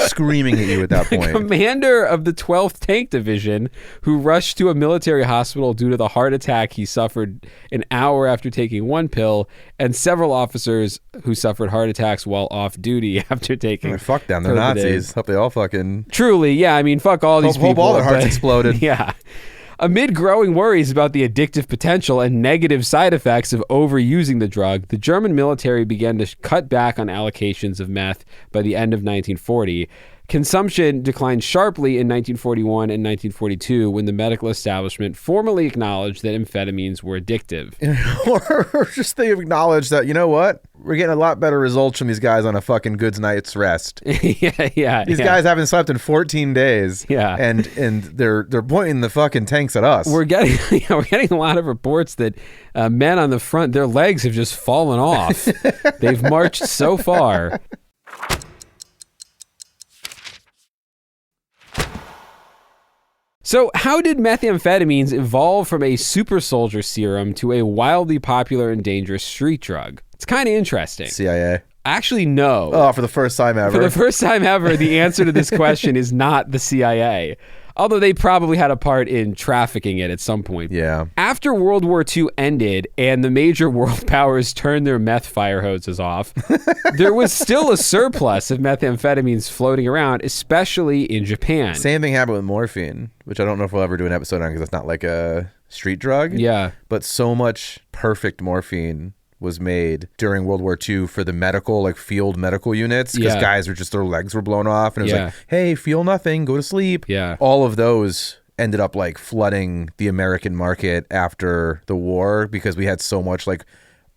screaming at you at that point. Commander of the 12th Tank Division, who rushed to a military hospital due to the heart attack he suffered an hour after taking one pill, and several officers who suffered heart attacks while off duty after taking. Fuck them, they're Nazis. Hope they all fucking. Truly, yeah. I mean, fuck all these people. Hope all their hearts exploded. Yeah. Amid growing worries about the addictive potential and negative side effects of overusing the drug, the German military began to cut back on allocations of meth by the end of 1940. Consumption declined sharply in 1941 and 1942 when the medical establishment formally acknowledged that amphetamines were addictive. Or just they acknowledged that, you know what? We're getting a lot better results from these guys on a fucking good night's rest. yeah. These guys haven't slept in 14 days. Yeah. And they're pointing the fucking tanks at us. We're getting a lot of reports that men on the front, their legs have just fallen off. They've marched so far. So how did methamphetamines evolve from a super soldier serum to a wildly popular and dangerous street drug? It's kind of interesting. CIA. Actually, no. Oh, for the first time ever. For the first time ever, the answer to this question is not the CIA. Although they probably had a part in trafficking it at some point. Yeah. After World War II ended and the major world powers turned their meth fire hoses off, there was still a surplus of methamphetamines floating around, especially in Japan. Same thing happened with morphine, which I don't know if we'll ever do an episode on because it's not like a street drug. Yeah. But so much perfect morphine was made during World War II for the medical, like field medical units, because guys were just, their legs were blown off, and it was like, hey, feel nothing, go to sleep. Yeah. All of those ended up like flooding the American market after the war because we had so much like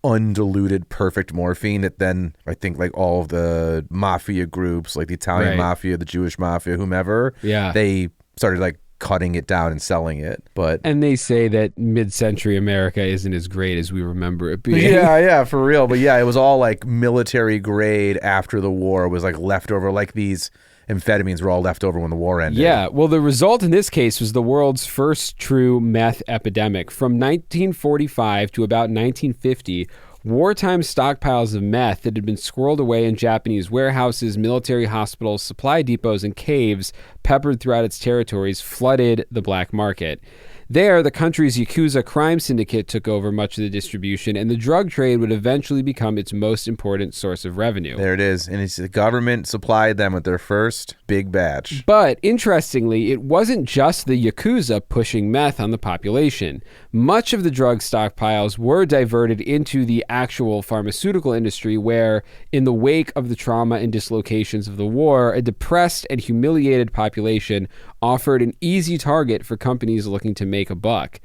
undiluted perfect morphine that then I think like all of the mafia groups, like the Italian mafia, the Jewish mafia, whomever, they started like cutting it down and selling it. And they say that mid-century America isn't as great as we remember it being. Yeah, for real. But yeah, it was all like military grade after the war. It was like leftover, like these amphetamines were all left over when the war ended. Yeah, well, the result in this case was the world's first true meth epidemic. From 1945 to about 1950, wartime stockpiles of meth that had been squirreled away in Japanese warehouses, military hospitals, supply depots, and caves peppered throughout its territories flooded the black market. There, the country's Yakuza crime syndicate took over much of the distribution, and the drug trade would eventually become its most important source of revenue. There it is. And the government supplied them with their first big batch. But, interestingly, it wasn't just the Yakuza pushing meth on the population. Much of the drug stockpiles were diverted into the actual pharmaceutical industry where, in the wake of the trauma and dislocations of the war, a depressed and humiliated population offered an easy target for companies looking to make a buck.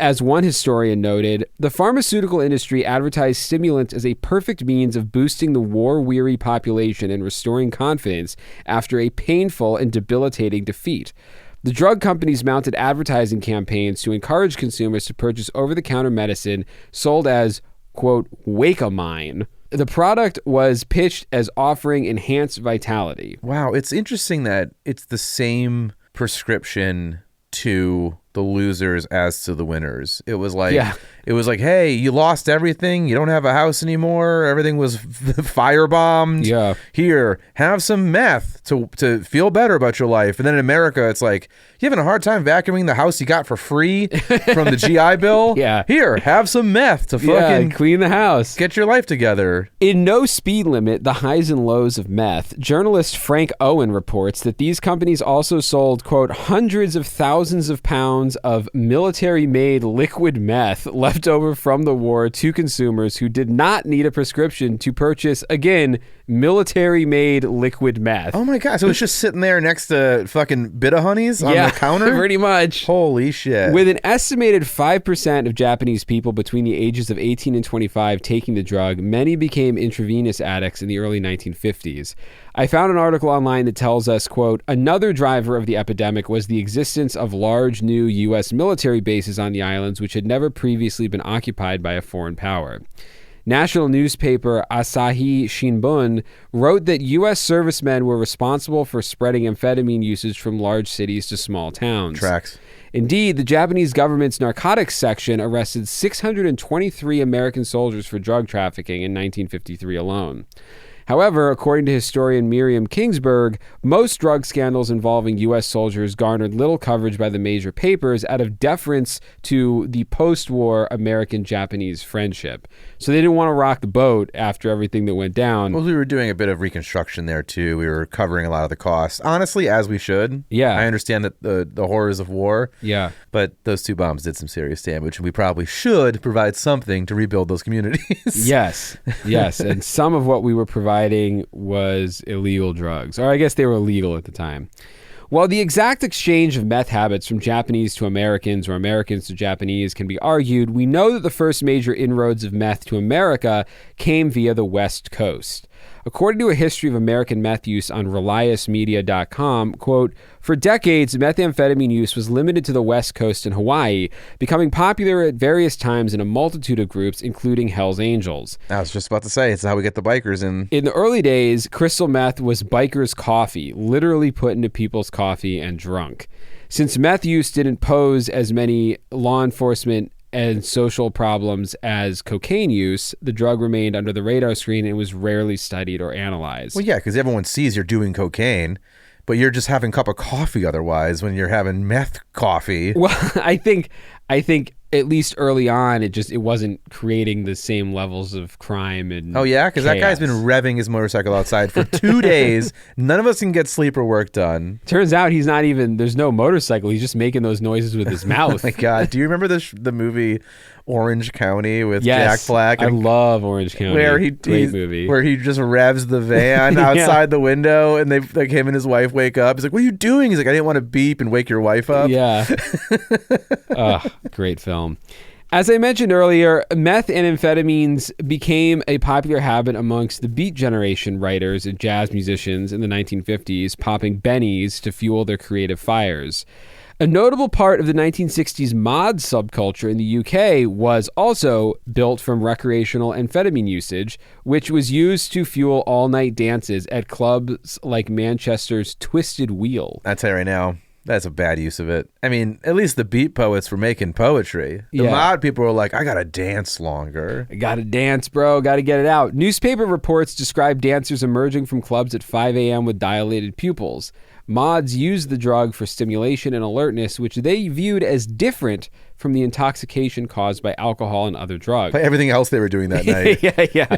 As one historian noted, the pharmaceutical industry advertised stimulants as a perfect means of boosting the war-weary population and restoring confidence after a painful and debilitating defeat. The drug companies mounted advertising campaigns to encourage consumers to purchase over-the-counter medicine sold as, quote, Wake-A-Mine. The product was pitched as offering enhanced vitality. Wow, it's interesting that it's the same prescription to the losers as to the winners. It was like, hey, you lost everything. You don't have a house anymore. Everything was firebombed. Yeah. Here, have some meth to feel better about your life. And then in America, it's like, you having a hard time vacuuming the house you got for free from the GI Bill? Yeah. Here, have some meth to fucking clean the house. Get your life together. In No Speed Limit, The Highs and Lows of Meth, journalist Frank Owen reports that these companies also sold, quote, hundreds of thousands of pounds of military-made liquid meth left over from the war to consumers who did not need a prescription to purchase, again, military-made liquid meth. Oh my God. So it's just sitting there next to fucking Bit-A-Honeys on the counter? Pretty much. Holy shit. With an estimated 5% of Japanese people between the ages of 18 and 25 taking the drug, many became intravenous addicts in the early 1950s. I found an article online that tells us, quote, another driver of the epidemic was the existence of large new U.S. military bases on the islands which had never previously been occupied by a foreign power. National newspaper Asahi Shinbun wrote that U.S. servicemen were responsible for spreading amphetamine usage from large cities to small towns. Tracks. Indeed, the Japanese government's narcotics section arrested 623 American soldiers for drug trafficking in 1953 alone. However, according to historian Miriam Kingsburg, most drug scandals involving U.S. soldiers garnered little coverage by the major papers out of deference to the post-war American-Japanese friendship. So they didn't want to rock the boat after everything that went down. Well, we were doing a bit of reconstruction there, too. We were covering a lot of the costs. Honestly, as we should. Yeah. I understand that the horrors of war. Yeah. But those 2 bombs did some serious damage, and we probably should provide something to rebuild those communities. Yes. And some of what we were providing was illegal drugs. Or I guess they were illegal at the time. While the exact exchange of meth habits from Japanese to Americans or Americans to Japanese can be argued, we know that the first major inroads of meth to America came via the West Coast. According to a history of American meth use on ReliasMedia.com, quote, for decades, methamphetamine use was limited to the West Coast and Hawaii, becoming popular at various times in a multitude of groups, including Hell's Angels. I was just about to say, it's how we get the bikers in. In the early days, crystal meth was bikers' coffee, literally put into people's coffee and drunk. Since meth use didn't pose as many law enforcement and social problems as cocaine use, the drug remained under the radar screen and was rarely studied or analyzed. Well, yeah, because everyone sees you're doing cocaine, but you're just having a cup of coffee otherwise when you're having meth coffee. Well, I think at least early on, it wasn't creating the same levels of crime and oh yeah, because that guy's been revving his motorcycle outside for 2 days. None of us can get sleep or work done. Turns out he's not even. There's no motorcycle. He's just making those noises with his mouth. Oh my God! Do you remember the movie Orange County with Jack Black? I love Orange County. Great movie. Where he just revs the van outside the window, and him and his wife wake up. He's like, "What are you doing?" He's like, "I didn't want to beep and wake your wife up." Yeah. Great film. As I mentioned earlier, meth and amphetamines became a popular habit amongst the Beat Generation writers and jazz musicians in the 1950s, popping bennies to fuel their creative fires. A notable part of the 1960s mod subculture in the UK was also built from recreational amphetamine usage, which was used to fuel all-night dances at clubs like Manchester's Twisted Wheel. I'll tell you right now, that's a bad use of it. I mean, at least the beat poets were making poetry. The mod people were like, I gotta dance longer. I gotta dance, bro. Gotta get it out. Newspaper reports describe dancers emerging from clubs at 5 a.m. with dilated pupils. Mods used the drug for stimulation and alertness, which they viewed as different from the intoxication caused by alcohol and other drugs. Like everything else they were doing that night. Yeah.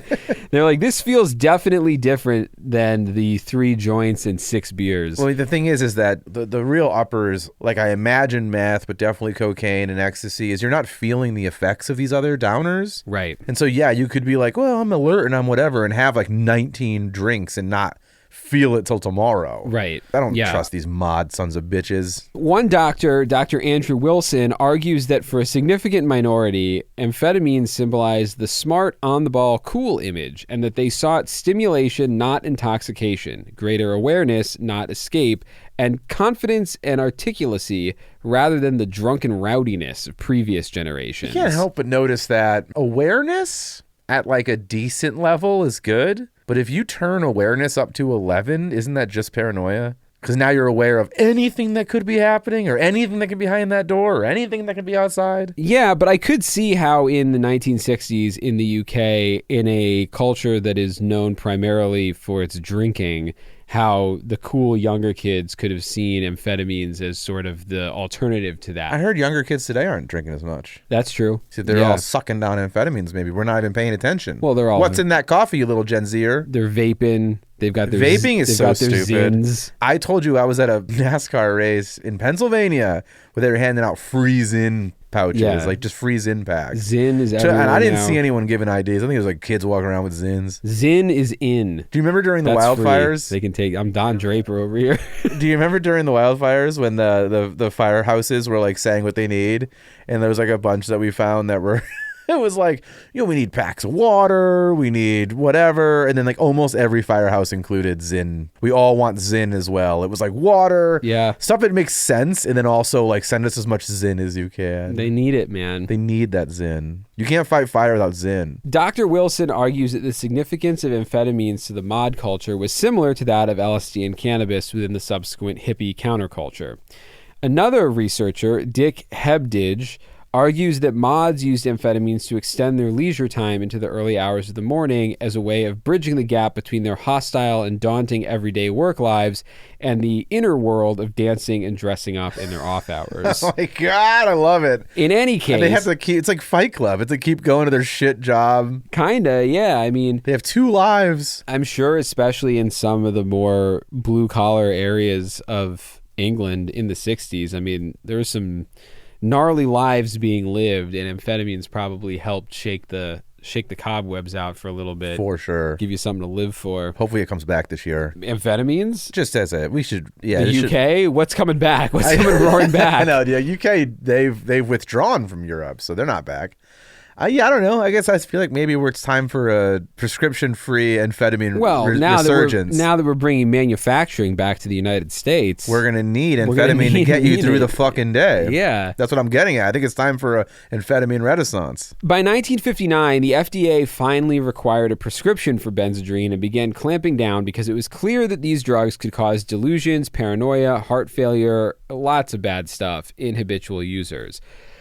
They're like, this feels definitely different than the 3 joints and 6 beers. Well, the thing is that the real uppers, like I imagine meth, but definitely cocaine and ecstasy, is you're not feeling the effects of these other downers. Right. And so, yeah, you could be like, well, I'm alert and I'm whatever, and have like 19 drinks and not feel it till tomorrow. Right. I don't trust these mod sons of bitches. One doctor, Dr. Andrew Wilson, argues that for a significant minority, amphetamines symbolize the smart, on-the-ball, cool image, and that they sought stimulation, not intoxication, greater awareness, not escape, and confidence and articulacy rather than the drunken rowdiness of previous generations. You can't help but notice that awareness at like a decent level is good. But if you turn awareness up to 11, isn't that just paranoia? Because now you're aware of anything that could be happening or anything that could be behind that door or anything that could be outside. Yeah, but I could see how in the 1960s in the UK, in a culture that is known primarily for its drinking, how the cool younger kids could have seen amphetamines as sort of the alternative to that. I heard younger kids today aren't drinking as much. That's true. So they're all sucking down amphetamines maybe. We're not even paying attention. Well, they're all... What's in that coffee, you little Gen Zer? They're vaping. They've got their... Vaping is so stupid. Zins. I told you I was at a NASCAR race in Pennsylvania where they were handing out free Zin pouches, like just free Zin packs. Zin is everywhere And I didn't now. see anyone giving IDs. I think it was like kids walking around with Zins. Zin is in. Do you remember during the That's wildfires? Free. They can take... I'm Don Draper over here. Do you remember during the wildfires when the firehouses were like saying what they need, and there was like a bunch that we found that were... It was like, we need packs of water, we need whatever. And then like almost every firehouse included Zin. We all want Zin as well. It was like water. Yeah. Stuff that makes sense. And then also like send us as much Zin as you can. They need it, man. They need that Zin. You can't fight fire without Zin. Dr. Wilson argues that the significance of amphetamines to the mod culture was similar to that of LSD and cannabis within the subsequent hippie counterculture. Another researcher, Dick Hebdige, argues that mods used amphetamines to extend their leisure time into the early hours of the morning as a way of bridging the gap between their hostile and daunting everyday work lives and the inner world of dancing and dressing up in their off hours. Oh my God, I love it. In any case, and they have to keep, it's like Fight Club. It's to keep going to their shit job. Kinda, yeah. I mean, they have 2 lives. I'm sure, especially in some of the more blue collar areas of England in the 60s, I mean, there was some gnarly lives being lived, and amphetamines probably helped shake the cobwebs out for a little bit. For sure. Give you something to live for. Hopefully it comes back this year. Amphetamines? Just as we should, yeah. The UK? What's coming back? What's coming roaring back? I know, yeah. UK, they've withdrawn from Europe, so they're not back. Yeah, I don't know. I guess I feel like maybe it's time for a prescription-free amphetamine resurgence. Now that we're bringing manufacturing back to the United States, we're going to need amphetamine to get you through the fucking day. Yeah. That's what I'm getting at. I think it's time for an amphetamine renaissance. By 1959, the FDA finally required a prescription for Benzedrine and began clamping down because it was clear that these drugs could cause delusions, paranoia, heart failure, lots of bad stuff in habitual users.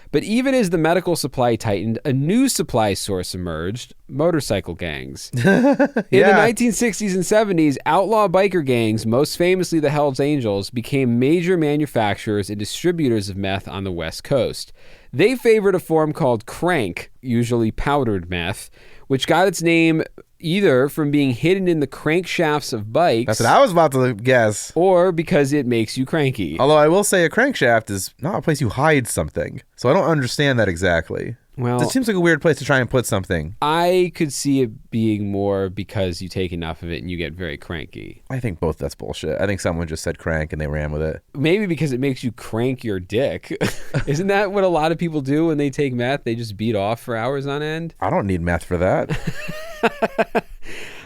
But even as the medical supply tightened, a new supply source emerged: motorcycle gangs. In the 1960s and 70s, outlaw biker gangs, most famously the Hells Angels, became major manufacturers and distributors of meth on the West Coast. They favored a form called crank, usually powdered meth, which got its name either from being hidden in the crankshafts of bikes. That's what I was about to guess. Or because it makes you cranky. Although I will say a crankshaft is not a place you hide something. So I don't understand that exactly. Well, it seems like a weird place to try and put something. I could see it being more because you take enough of it and you get very cranky. I think both that's bullshit. I think someone just said crank and they ran with it. Maybe because it makes you crank your dick. Isn't that what a lot of people do when they take meth? They just beat off for hours on end? I don't need meth for that.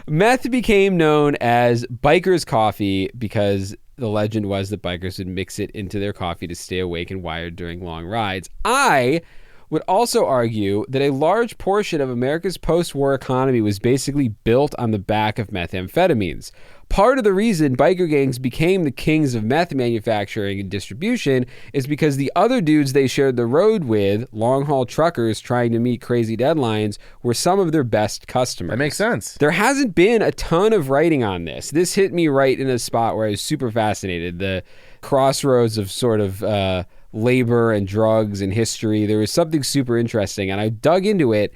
Meth became known as biker's coffee because the legend was that bikers would mix it into their coffee to stay awake and wired during long rides. I would also argue that a large portion of America's post-war economy was basically built on the back of methamphetamines. Part of the reason biker gangs became the kings of meth manufacturing and distribution is because the other dudes they shared the road with, long-haul truckers trying to meet crazy deadlines, were some of their best customers. That makes sense. There hasn't been a ton of writing on this. This hit me right in a spot where I was super fascinated. The crossroads of sort of labor and drugs and history. There was something super interesting, and I dug into it.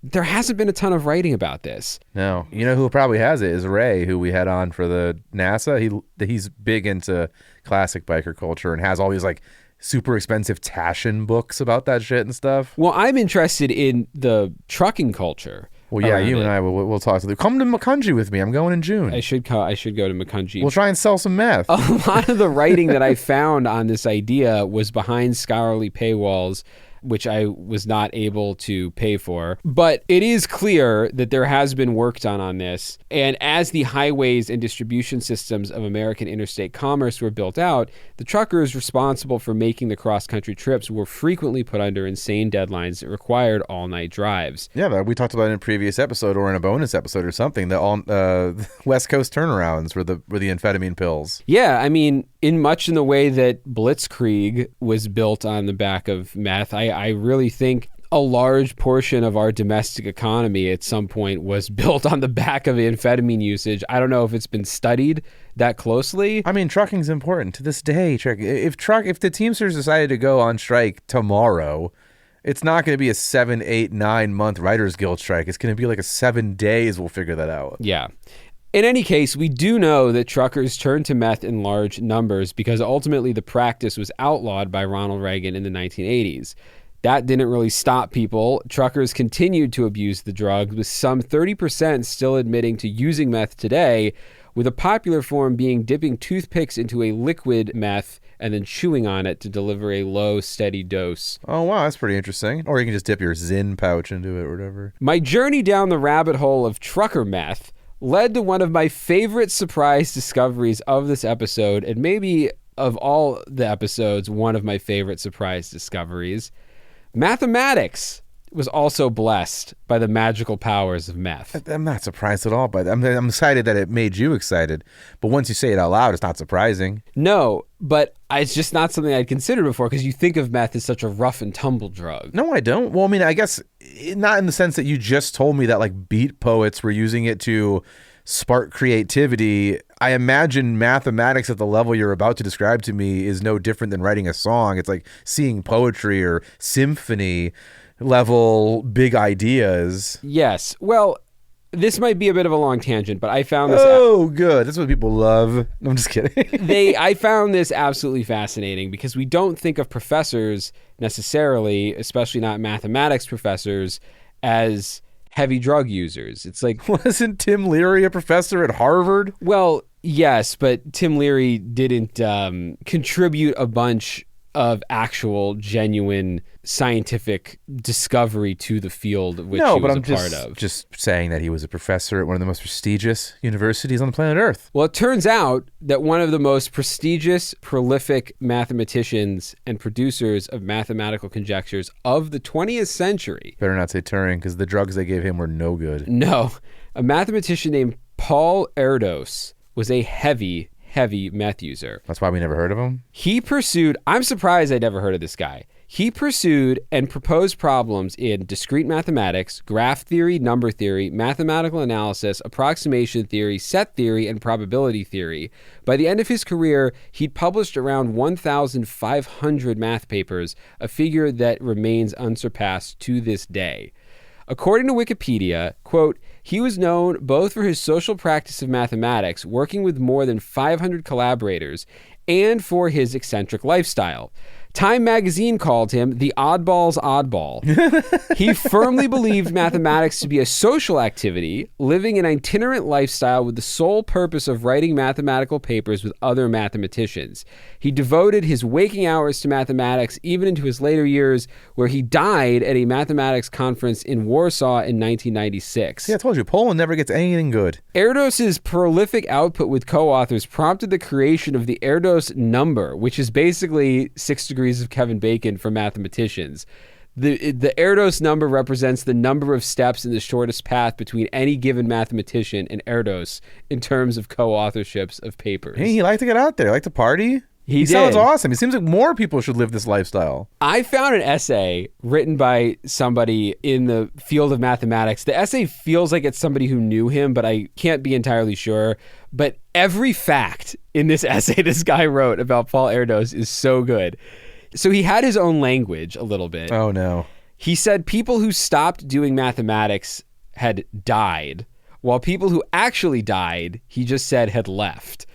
There hasn't been a ton of writing about this. No. You know who probably has it is Ray, who we had on for the NASA. He's big into classic biker culture and has all these like super expensive Taschen books about that shit and stuff. Well, I'm interested in the trucking culture. Well, yeah, you and I we'll talk to them. Come to Makunji with me. I'm going in June. I should go to Makunji. We'll try and sell some meth. A lot of the writing that I found on this idea was behind scholarly paywalls, which I was not able to pay for. But it is clear that there has been work done on this. And as the highways and distribution systems of American interstate commerce were built out, the truckers responsible for making the cross-country trips were frequently put under insane deadlines that required all-night drives. Yeah, we talked about it in a previous episode or in a bonus episode or something, the all West Coast turnarounds were the amphetamine pills. Yeah, I mean, in the way that Blitzkrieg was built on the back of meth, I really think a large portion of our domestic economy at some point was built on the back of amphetamine usage. I don't know if it's been studied that closely. I mean, trucking's important to this day. If the Teamsters decided to go on strike tomorrow, it's not going to be a 7, 8, 9 month Writers Guild strike. It's going to be like a 7 days. We'll figure that out. Yeah. In any case, we do know that truckers turned to meth in large numbers because ultimately the practice was outlawed by Ronald Reagan in the 1980s. That didn't really stop people. Truckers continued to abuse the drug, with some 30% still admitting to using meth today, with a popular form being dipping toothpicks into a liquid meth and then chewing on it to deliver a low, steady dose. Oh, wow, that's pretty interesting. Or you can just dip your Zyn pouch into it or whatever. My journey down the rabbit hole of trucker meth led to one of my favorite surprise discoveries of this episode, and maybe of all the episodes, one of my favorite surprise discoveries. Mathematics. was also blessed by the magical powers of meth. I'm not surprised at all, but I'm excited that it made you excited. But once you say it out loud, it's not surprising. No, but it's just not something I'd considered before because you think of meth as such a rough and tumble drug. No, I don't. Well, I mean, I guess not in the sense that you just told me that like beat poets were using it to spark creativity. I imagine mathematics at the level you're about to describe to me is no different than writing a song. It's like seeing poetry or symphony level big ideas. Yes. Well, this might be a bit of a long tangent, but I found this... Oh, good. That's what people love. No, I'm just kidding. I found this absolutely fascinating because we don't think of professors necessarily, especially not mathematics professors, as heavy drug users. It's like... Wasn't Tim Leary a professor at Harvard? Well, yes, but Tim Leary didn't contribute a bunch of actual, genuine scientific discovery to the field of which he was a part of. Just saying that he was a professor at one of the most prestigious universities on the planet Earth. Well, it turns out that one of the most prestigious, prolific mathematicians and producers of mathematical conjectures of the 20th century... Better not say Turing, because the drugs they gave him were no good. No. A mathematician named Paul Erdos was a heavy meth user. That's why we never heard of him? He pursued... I'm surprised I'd never heard of this guy. He pursued and proposed problems in discrete mathematics, graph theory, number theory, mathematical analysis, approximation theory, set theory, and probability theory. By the end of his career, he'd published around 1,500 math papers, a figure that remains unsurpassed to this day. According to Wikipedia, quote, he was known both for his social practice of mathematics, working with more than 500 collaborators, and for his eccentric lifestyle. Time magazine called him the oddball's oddball. He firmly believed mathematics to be a social activity, living an itinerant lifestyle with the sole purpose of writing mathematical papers with other mathematicians. He devoted his waking hours to mathematics even into his later years, where he died at a mathematics conference in Warsaw in 1996. See, I told you, Poland never gets anything good. Erdos's prolific output with co-authors prompted the creation of the Erdos number, which is basically 6 degrees of Kevin Bacon for mathematicians. The Erdos number represents the number of steps in the shortest path between any given mathematician and Erdos in terms of co-authorships of papers. Hey, he liked to get out there, liked to party. He did. Sounds awesome. It seems like more people should live this lifestyle. I found an essay written by somebody in the field of mathematics. The essay feels like it's somebody who knew him, but I can't be entirely sure. But every fact in this essay this guy wrote about Paul Erdos is so good. So he had his own language a little bit. Oh, no. He said people who stopped doing mathematics had died, while people who actually died, he just said, had left.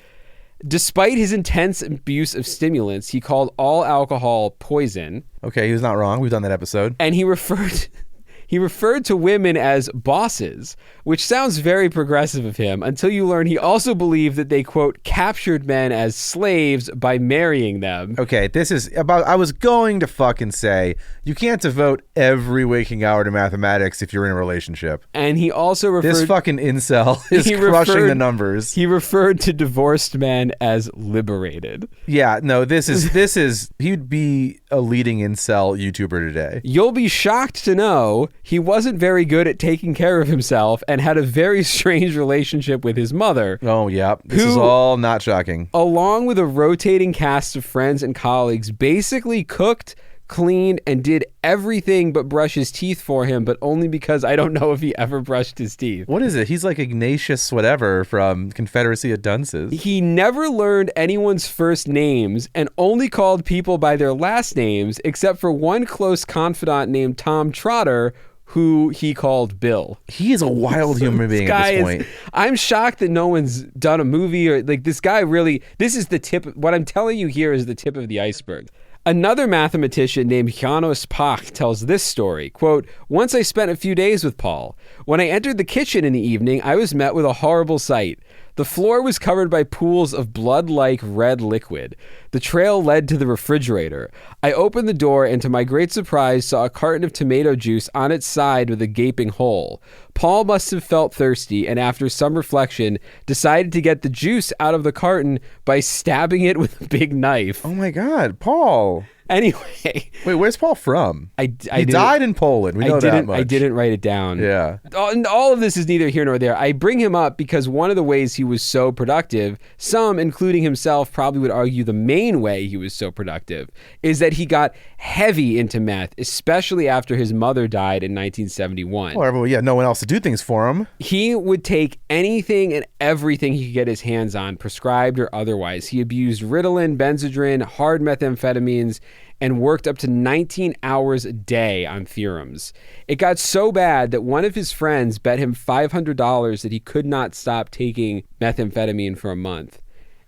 Despite his intense abuse of stimulants, he called all alcohol poison. Okay, he was not wrong. We've done that episode. And he referred to women as bosses, which sounds very progressive of him, until you learn he also believed that they, quote, captured men as slaves by marrying them. Okay, this is about... I was going to fucking say, you can't devote every waking hour to mathematics if you're in a relationship. And he also referred... This fucking incel is crushing the numbers. He referred to divorced men as liberated. Yeah, no, this is... He'd be a leading incel YouTuber today. You'll be shocked to know he wasn't very good at taking care of himself and had a very strange relationship with his mother. Oh, yeah. This is all not shocking. Along with a rotating cast of friends and colleagues, basically cooked, cleaned, and did everything but brush his teeth for him, but only because I don't know if he ever brushed his teeth. What is it? He's like Ignatius whatever from Confederacy of Dunces. He never learned anyone's first names and only called people by their last names, except for one close confidant named Tom Trotter, who he called Bill. He is a wild human being at this point. I'm shocked that no one's done a movie or like this guy really, this is the tip. What I'm telling you here is the tip of the iceberg. Another mathematician named Janos Pach tells this story, quote, once I spent a few days with Paul. When I entered the kitchen in the evening, I was met with a horrible sight. The floor was covered by pools of blood-like red liquid. The trail led to the refrigerator. I opened the door and to my great surprise saw a carton of tomato juice on its side with a gaping hole. Paul must have felt thirsty and after some reflection decided to get the juice out of the carton by stabbing it with a big knife. Oh my God, Paul. Anyway. Wait, where's Paul from? He died in Poland. We know that much. I didn't write it down. Yeah. All of this is neither here nor there. I bring him up because one of the ways he was so productive, some, including himself, probably would argue the main way he was so productive, is that he got heavy into meth, especially after his mother died in 1971. Well, everyone, no one else to do things for him. He would take anything and everything he could get his hands on, prescribed or otherwise. He abused Ritalin, Benzedrine, hard methamphetamines, and worked up to 19 hours a day on theorems. It got so bad that one of his friends bet him $500 that he could not stop taking methamphetamine for a month.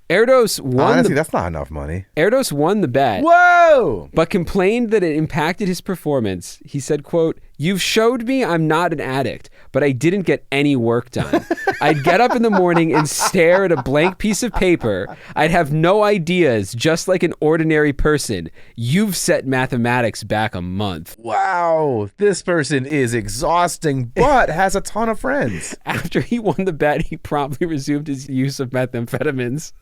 Erdos won. Honestly, that's not enough money. Erdos won the bet. Whoa! But complained that it impacted his performance. He said, quote, "You've showed me I'm not an addict, but I didn't get any work done. I'd get up in the morning and stare at a blank piece of paper. I'd have no ideas, just like an ordinary person. You've set mathematics back a month." Wow, this person is exhausting, but has a ton of friends. After he won the bet, he promptly resumed his use of methamphetamines.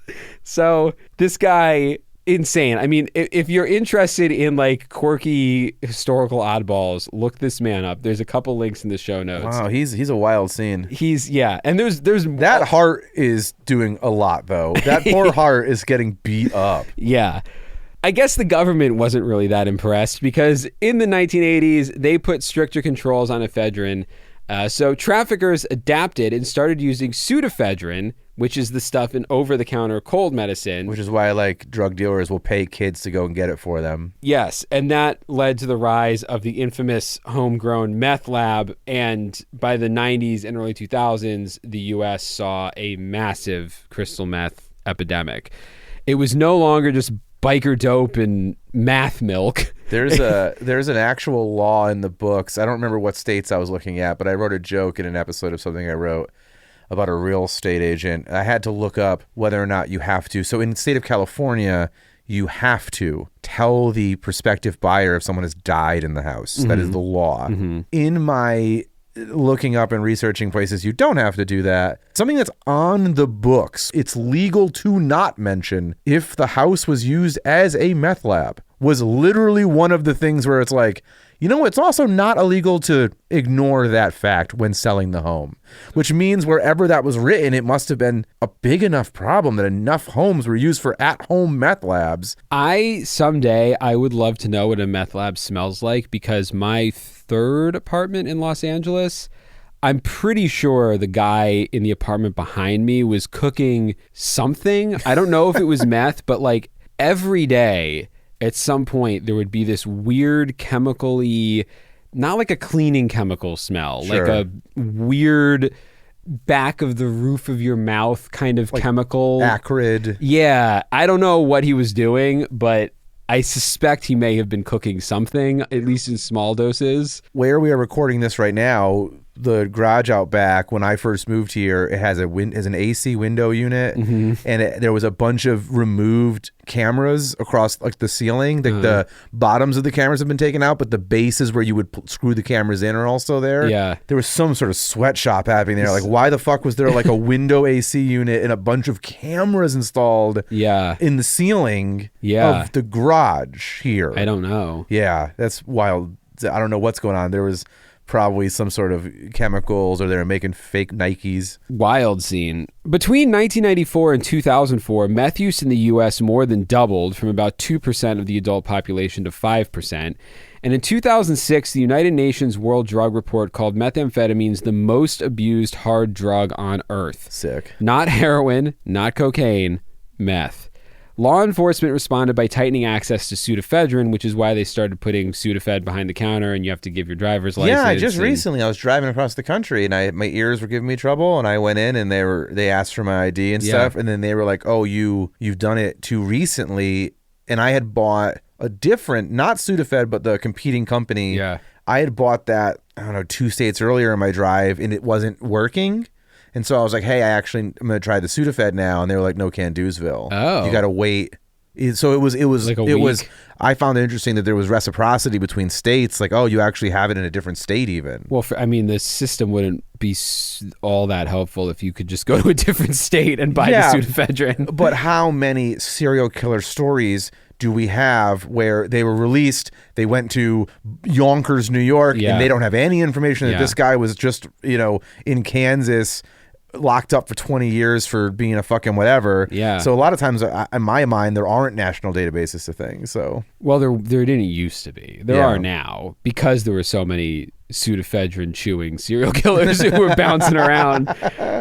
So this guy, insane. I mean, if you're interested in like quirky historical oddballs, look this man up. There's a couple links in the show notes. Wow, he's a wild scene. And there's that Hart is doing a lot though. That poor Hart is getting beat up. Yeah. I guess the government wasn't really that impressed because in the 1980s, they put stricter controls on ephedrine. So traffickers adapted and started using pseudoephedrine, which is the stuff in over-the-counter cold medicine. Which is why like drug dealers will pay kids to go and get it for them. Yes, and that led to the rise of the infamous homegrown meth lab. And by the 90s and early 2000s, the U.S. saw a massive crystal meth epidemic. It was no longer just biker dope and math milk. There's an actual law in the books. I don't remember what states I was looking at, but I wrote a joke in an episode of something I wrote about a real estate agent. I had to look up whether or not you have to. So in the state of California, you have to tell the prospective buyer if someone has died in the house. Mm-hmm. That is the law. Mm-hmm. In my looking up and researching places, you don't have to do that. Something that's on the books, it's legal to not mention if the house was used as a meth lab, was literally one of the things where it's like, it's also not illegal to ignore that fact when selling the home, which means wherever that was written, it must have been a big enough problem that enough homes were used for at-home meth labs. Someday I would love to know what a meth lab smells like, because my third apartment in Los Angeles, I'm pretty sure the guy in the apartment behind me was cooking something. I don't know if it was meth, but like every day, at some point, there would be this weird chemical-y, not like a cleaning chemical smell, sure, like a weird back of the roof of your mouth kind of like chemical. Acrid. Yeah. I don't know what he was doing, but I suspect he may have been cooking something, at least in small doses. Where we are recording this right now, the garage out back, when I first moved here, it has an AC window unit, mm-hmm, and there was a bunch of removed cameras across like the ceiling. The bottoms of the cameras have been taken out, but the bases where you would screw the cameras in are also there. Yeah. There was some sort of sweatshop happening there. Like, why the fuck was there like a window AC unit and a bunch of cameras installed in the ceiling of the garage here? I don't know. Yeah, that's wild. I don't know what's going on. There was probably some sort of chemicals, or they're making fake Nikes. Wild scene. Between 1994 and 2004, meth use in the U.S. more than doubled from about 2% of the adult population to 5%. And in 2006, the United Nations World Drug Report called methamphetamines the most abused hard drug on Earth. Sick. Not heroin, not cocaine, meth. Law enforcement responded by tightening access to pseudoephedrine, which is why they started putting Sudafed behind the counter, and you have to give your driver's license. Yeah, just recently I was driving across the country, and my ears were giving me trouble, and I went in, and they asked for my ID and stuff, and then they were like, "Oh, you've done it too recently," and I had bought a different, not Sudafed, but the competing company. Yeah, I had bought that, I don't know, 2 states earlier in my drive, and it wasn't working. And so I was like, hey, I'm going to try the Sudafed now. And they were like, no can do'sville. Oh. You got to wait So it was Like a it was. week? I found it interesting that there was reciprocity between states. Like, oh, you actually have it in a different state, even. Well, I mean, the system wouldn't be all that helpful if you could just go to a different state and buy the pseudoephedrine. But how many serial killer stories do we have where they were released, they went to Yonkers, New York, and they don't have any information that this guy was just, in Kansas, locked up for 20 years for being a fucking whatever. Yeah. So a lot of times, in my mind, there aren't national databases to things. So Well, there didn't used to be. There are now because there were so many pseudoephedrine chewing serial killers who were bouncing around,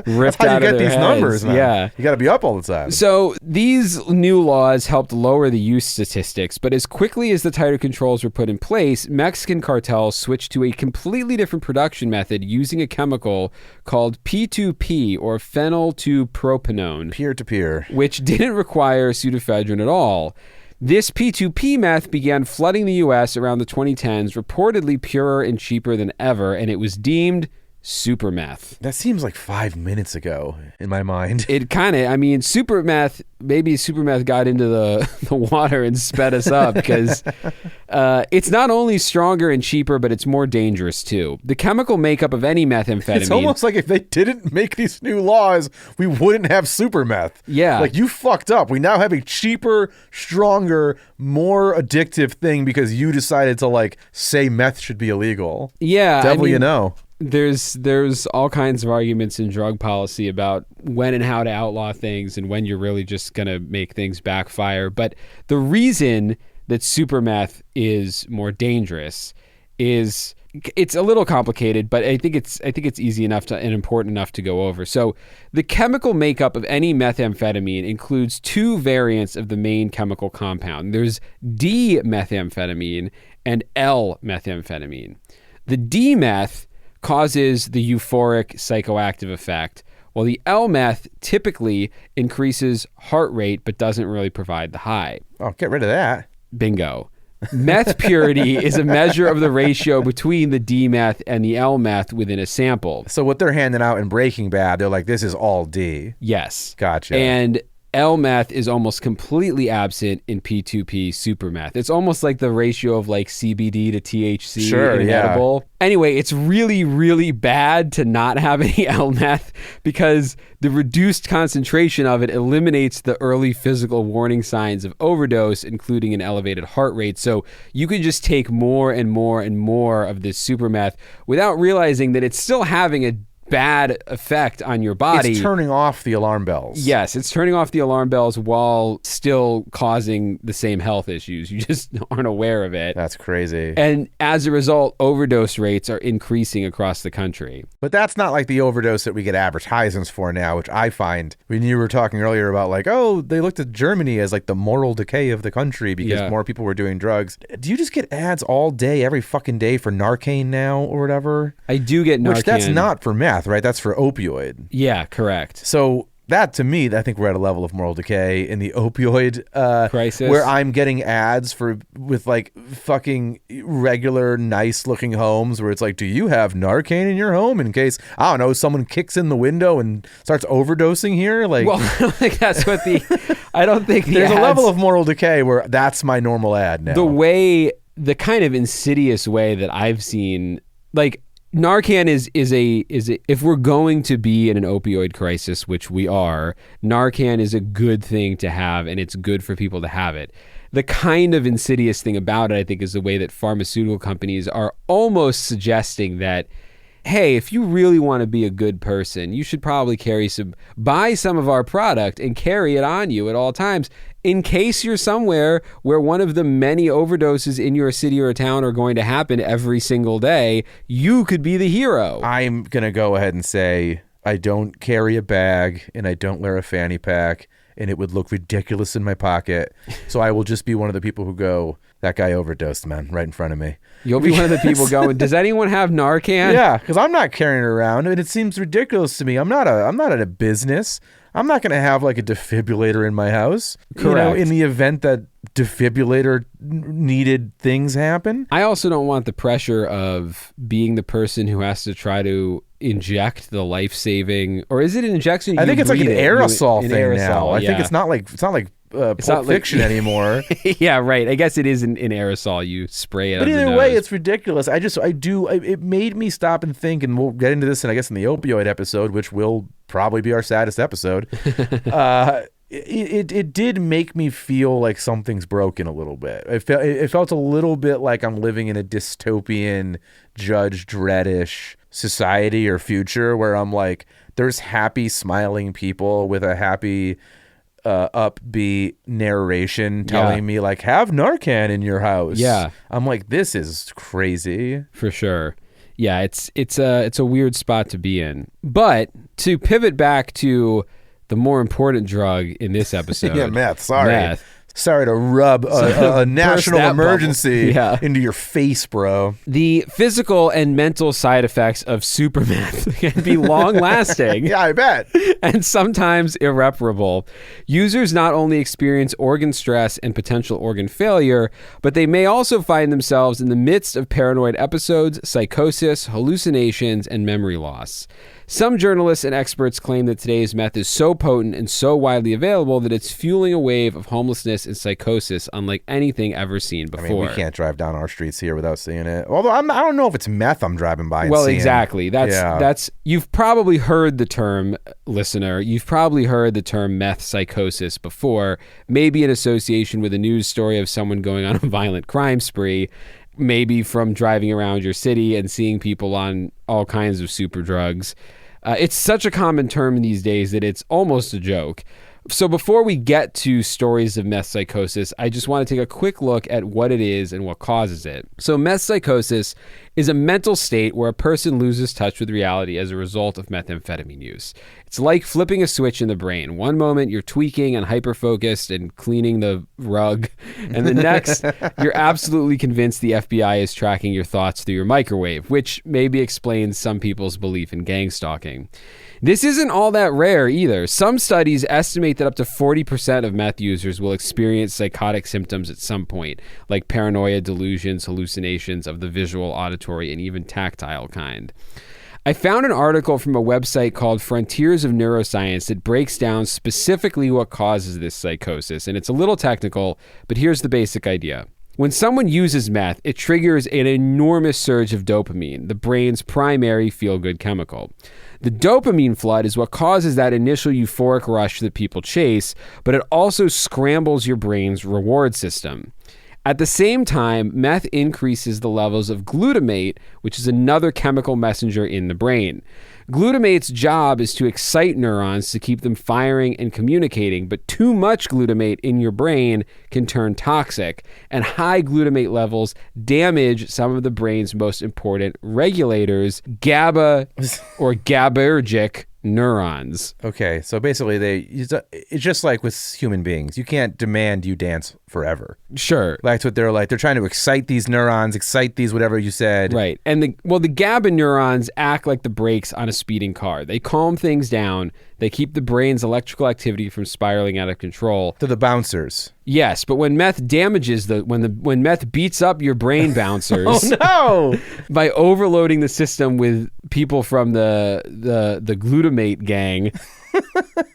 ripped that's how you out of get their these heads. numbers, man. Yeah. You got to be up all the time. So these new laws helped lower the use statistics, but as quickly as the tighter controls were put in place, Mexican cartels switched to a completely different production method using a chemical called P2P, or phenyl-2-propanone, Peer-to-peer. which didn't require pseudoephedrine at all. This P2P meth began flooding the U.S. around the 2010s, reportedly purer and cheaper than ever, and it was deemed super meth. That seems like 5 minutes ago in my mind. It kind of, super meth got into the water and sped us up because it's not only stronger and cheaper, but it's more dangerous too. The chemical makeup of any methamphetamine. It's almost like if they didn't make these new laws, we wouldn't have super meth. Yeah. Like, you fucked up. We now have a cheaper, stronger, more addictive thing because you decided to, say meth should be illegal. Yeah. Devil you know. There's all kinds of arguments in drug policy about when and how to outlaw things and when you're really just going to make things backfire. But the reason that super meth is more dangerous is it's a little complicated, but I think it's easy enough and important enough to go over. So the chemical makeup of any methamphetamine includes two variants of the main chemical compound. There's D-methamphetamine and L-methamphetamine. The D-meth causes the euphoric psychoactive effect, while the L-meth typically increases heart rate but doesn't really provide the high. Oh, get rid of that. Bingo. Meth purity is a measure of the ratio between the D-meth and the L-meth within a sample. So what they're handing out in Breaking Bad, they're like, this is all D. Yes. Gotcha. And L-meth is almost completely absent in P2P super meth. It's almost like the ratio of CBD to THC in an edible. Anyway, it's really, really bad to not have any L-meth because the reduced concentration of it eliminates the early physical warning signs of overdose, including an elevated heart rate. So you could just take more and more and more of this super meth without realizing that it's still having a bad effect on your body. It's turning off the alarm bells. Yes, it's turning off the alarm bells while still causing the same health issues. You just aren't aware of it. That's crazy. And as a result, overdose rates are increasing across the country. But that's not like the overdose that we get advertisements for now, which I find when you were talking earlier about they looked at Germany as the moral decay of the country because more people were doing drugs. Do you just get ads all day, every fucking day for Narcan now or whatever? I do get Narcan. Which that's not for meth, right? That's for opioid. Yeah, correct. So that, to me, I think we're at a level of moral decay in the opioid crisis, where I'm getting ads with fucking regular, nice-looking homes where it's do you have Narcan in your home in case, I don't know, someone kicks in the window and starts overdosing here? Well, I don't think that's what I don't think there's a level of moral decay where that's my normal ad now. The kind of insidious way that I've seen, Narcan is if we're going to be in an opioid crisis, which we are, Narcan is a good thing to have, and it's good for people to have it. The kind of insidious thing about it, I think, is the way that pharmaceutical companies are almost suggesting that, hey, if you really want to be a good person, you should probably buy some of our product and carry it on you at all times in case you're somewhere where one of the many overdoses in your city or town are going to happen every single day. You could be the hero. I'm going to go ahead and say I don't carry a bag and I don't wear a fanny pack, and it would look ridiculous in my pocket. So I will just be one of the people who go, that guy overdosed, man, right in front of me. You'll be one of the people going, does anyone have Narcan? Yeah, because I'm not carrying it around, and it seems ridiculous to me. I'm not at a business. I'm not going to have a defibrillator in my house. Correct. In the event that defibrillator needed things happen. I also don't want the pressure of being the person who has to try to inject the life-saving, or is it an injection? I think it's an aerosol thing aerosol, now. I think yeah. it's not like Pulp not Fiction anymore. Yeah, right. I guess it is in aerosol. You spray it. But on the either nose. way, it's ridiculous. It made me stop and think, and we'll get into this, and I guess in the opioid episode, which will probably be our saddest episode. It did make me feel like something's broken a little bit. It felt a little bit like I'm living in a dystopian Judge Dredd-ish society or future where I'm like, there's happy, smiling people with a happy, upbeat narration telling me like, have Narcan in your house. Yeah. I'm like, this is crazy. For sure. Yeah, it's a weird spot to be in. But to pivot back to the more important drug in this episode. Yeah, meth. Sorry. Meth. Sorry to rub a national that emergency Yeah. into your face, bro. The physical and mental side effects of super meth can be long-lasting. Yeah, I bet. And sometimes irreparable. Users not only experience organ stress and potential organ failure, but they may also find themselves in the midst of paranoid episodes, psychosis, hallucinations, and memory loss. Some journalists and experts claim that today's meth is so potent and so widely available that it's fueling a wave of homelessness and psychosis unlike anything ever seen before. I mean, we can't drive down our streets here without seeing it. Although I don't know if it's meth I'm driving by and well, seeing. exactly. That's you've probably heard the term, listener. You've probably heard the term meth psychosis before, maybe in association with a news story of someone going on a violent crime spree, maybe from driving around your city and seeing people on all kinds of super drugs. It's such a common term these days that it's almost a joke. So before we get to stories of meth psychosis, I just want to take a quick look at what it is and what causes it. So meth psychosis is a mental state where a person loses touch with reality as a result of methamphetamine use. It's like flipping a switch in the brain. One moment you're tweaking and hyper-focused and cleaning the rug, and the next you're absolutely convinced the FBI is tracking your thoughts through your microwave, which maybe explains some people's belief in gang stalking. This isn't all that rare either. Some studies estimate that up to 40% of meth users will experience psychotic symptoms at some point, like paranoia, delusions, hallucinations of the visual, auditory, and even tactile kind. I found an article from a website called Frontiers of Neuroscience that breaks down specifically what causes this psychosis, and it's a little technical, but here's the basic idea. When someone uses meth, it triggers an enormous surge of dopamine, the brain's primary feel-good chemical. The dopamine flood is what causes that initial euphoric rush that people chase, but it also scrambles your brain's reward system. At the same time, meth increases the levels of glutamate, which is another chemical messenger in the brain. Glutamate's job is to excite neurons to keep them firing and communicating, but too much glutamate in your brain can turn toxic, and high glutamate levels damage some of the brain's most important regulators, GABA or GABAergic neurons. Okay, so basically it's just like with human beings. You can't demand you dance forever. Sure. That's what they're like. They're trying to excite these neurons, excite these whatever you said. Right. And the GABA neurons act like the brakes on a speeding car. They calm things down. They keep the brain's electrical activity from spiraling out of control. To the bouncers. Yes, but when meth damages when meth beats up your brain bouncers Oh no! by overloading the system with people from the glutamate gang,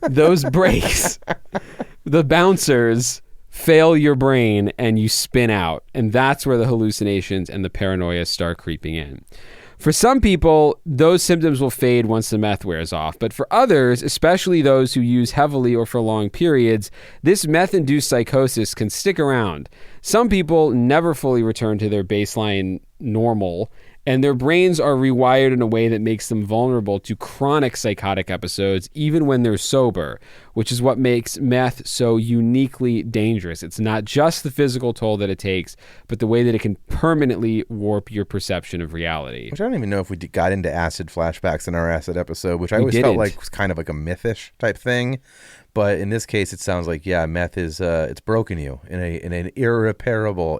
those brakes, the bouncers fail your brain and you spin out. And that's where the hallucinations and the paranoia start creeping in. For some people, those symptoms will fade once the meth wears off. But for others, especially those who use heavily or for long periods, this meth-induced psychosis can stick around. Some people never fully return to their baseline normal, and their brains are rewired in a way that makes them vulnerable to chronic psychotic episodes even when they're sober, which is what makes meth so uniquely dangerous. It's not just the physical toll that it takes, but the way that it can permanently warp your perception of reality. Which I don't even know if we got into acid flashbacks in our acid episode, which I always felt like was kind of like a mythish type thing. But in this case, it sounds like, yeah, meth is, it's broken you in an irreparable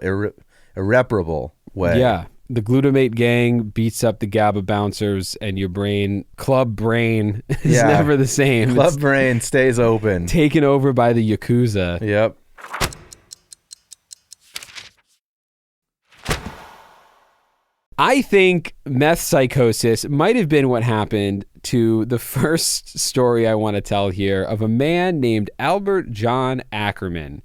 way. Yeah. The glutamate gang beats up the GABA bouncers, and your brain, club brain, is never the same. Club brain stays open. Taken over by the Yakuza. Yep. I think meth psychosis might have been what happened to the first story I want to tell here of a man named Albert John Ackerman.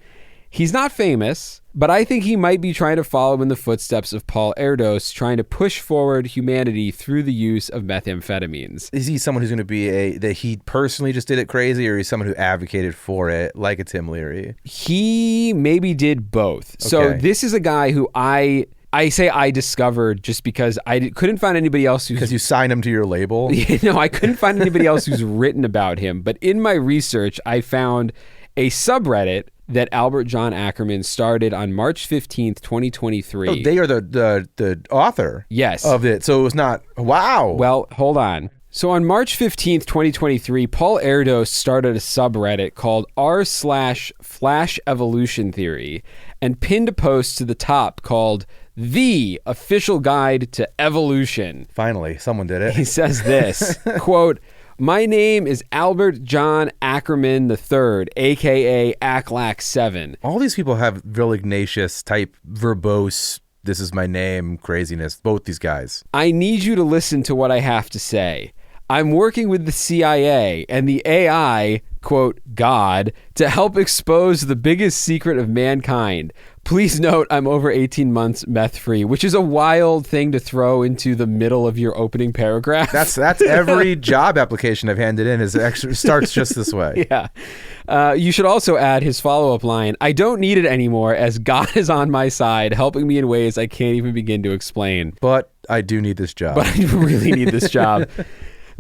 He's not famous, but I think he might be trying to follow in the footsteps of Paul Erdos, trying to push forward humanity through the use of methamphetamines. Is he someone who's going to be that he personally just did it crazy, or is someone who advocated for it, like a Tim Leary? He maybe did both. Okay. So this is a guy who I say I discovered just because I couldn't find anybody else because you signed him to your label? No, I couldn't find anybody else who's written about him. But in my research, I found a subreddit that Albert John Ackerman started on March 15th, 2023. Oh, they are the author yes. of it. So it was not, wow. Well, hold on. So on March 15th, 2023, Paul Erdos started a subreddit called r/Flash Evolution Theory and pinned a post to the top called The Official Guide to Evolution. Finally, someone did it. He says this, quote, "My name is Albert John Ackerman III, a.k.a. Acklack7. All these people have Villagnacious type verbose, this is my name, craziness. Both these guys. I need you to listen to what I have to say. I'm working with the CIA and the AI, quote, God, to help expose the biggest secret of mankind. Please note I'm over 18 months meth-free," which is a wild thing to throw into the middle of your opening paragraph. That's every job application I've handed in starts just this way. Yeah. You should also add his follow-up line, "I don't need it anymore as God is on my side, helping me in ways I can't even begin to explain. But I do need this job. But I really need this job.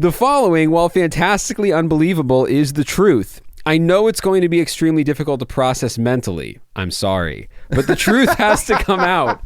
The following, while fantastically unbelievable, is the truth. I know it's going to be extremely difficult to process mentally. I'm sorry. But the truth has to come out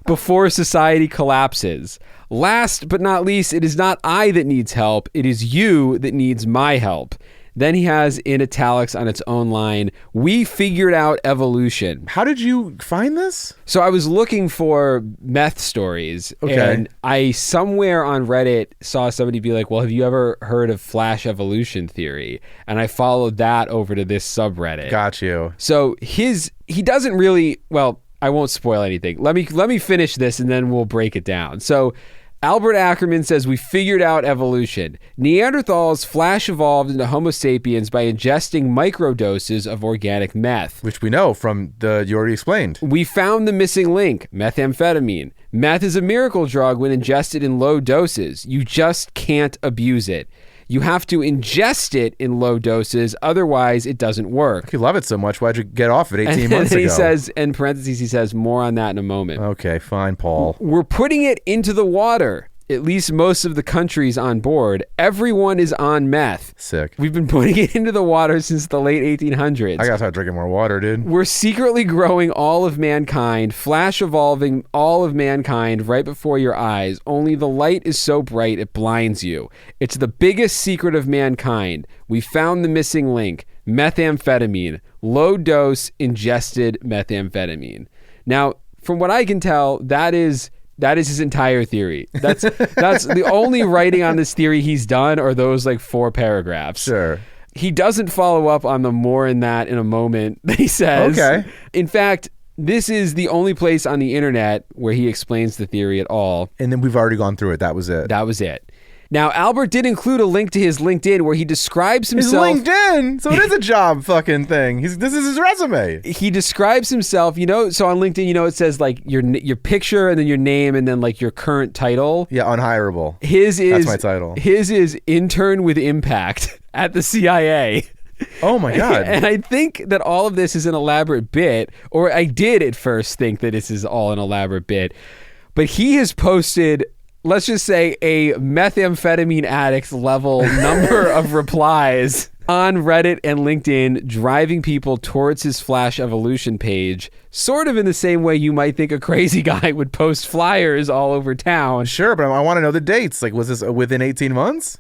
before society collapses. Last but not least, it is not I that needs help. It is you that needs my help." Then he has in italics on its own line, "We figured out evolution." How did you find this? So I was looking for meth stories, and I somewhere on Reddit saw somebody be like, "Well, have you ever heard of Flash Evolution Theory?" And I followed that over to this subreddit. Got you. So he doesn't really, well, I won't spoil anything. Let me finish this and then we'll break it down. So Albert Ackerman says we figured out evolution. Neanderthals flash evolved into Homo sapiens by ingesting microdoses of organic meth. Which we know from you already explained. We found the missing link, methamphetamine. Meth is a miracle drug when ingested in low doses. You just can't abuse it. You have to ingest it in low doses, otherwise it doesn't work. If you love it so much, why'd you get off it 18 months ago? He says, in parentheses, he says, more on that in a moment. Okay, fine, Paul. We're putting it into the water. At least most of the countries on board. Everyone is on meth. Sick. We've been putting it into the water since the late 1800s. I gotta start drinking more water, dude. We're secretly growing all of mankind, flash evolving all of mankind right before your eyes. Only the light is so bright it blinds you. It's the biggest secret of mankind. We found the missing link. Methamphetamine. Low dose ingested methamphetamine. Now, from what I can tell, that is his entire theory. That's the only writing on this theory he's done are those like 4 paragraphs. Sure. He doesn't follow up on the more in that in a moment that he says. Okay. In fact, this is the only place on the internet where he explains the theory at all. And then we've already gone through it. That was it. That was it. Now, Albert did include a link to his LinkedIn where he describes himself... His LinkedIn? So it is a job fucking thing. This is his resume. He describes himself, so on LinkedIn, it says like your picture and then your name and then like your current title. Yeah, unhireable. That's my title. His is intern with impact at the CIA. Oh my God. And I think that all of this is an elaborate bit, or I did at first think that this is all an elaborate bit, but he has posted... let's just say a methamphetamine addict level number of replies on Reddit and LinkedIn, driving people towards his Flash Evolution page, sort of in the same way you might think a crazy guy would post flyers all over town. Sure, but I want to know the dates. Like, was this within 18 months?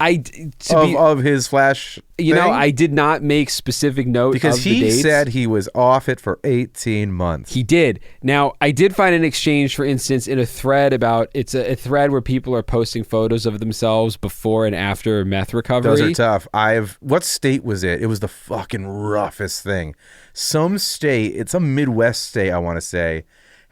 Of his Flash thing? I did not make specific note because of the dates. He said he was off it for 18 months. He did. Now, I did find an exchange, for instance, in a thread it's a thread where people are posting photos of themselves before and after meth recovery. Those are tough. What state was it? It was the fucking roughest thing. Some state, it's some Midwest state, I want to say,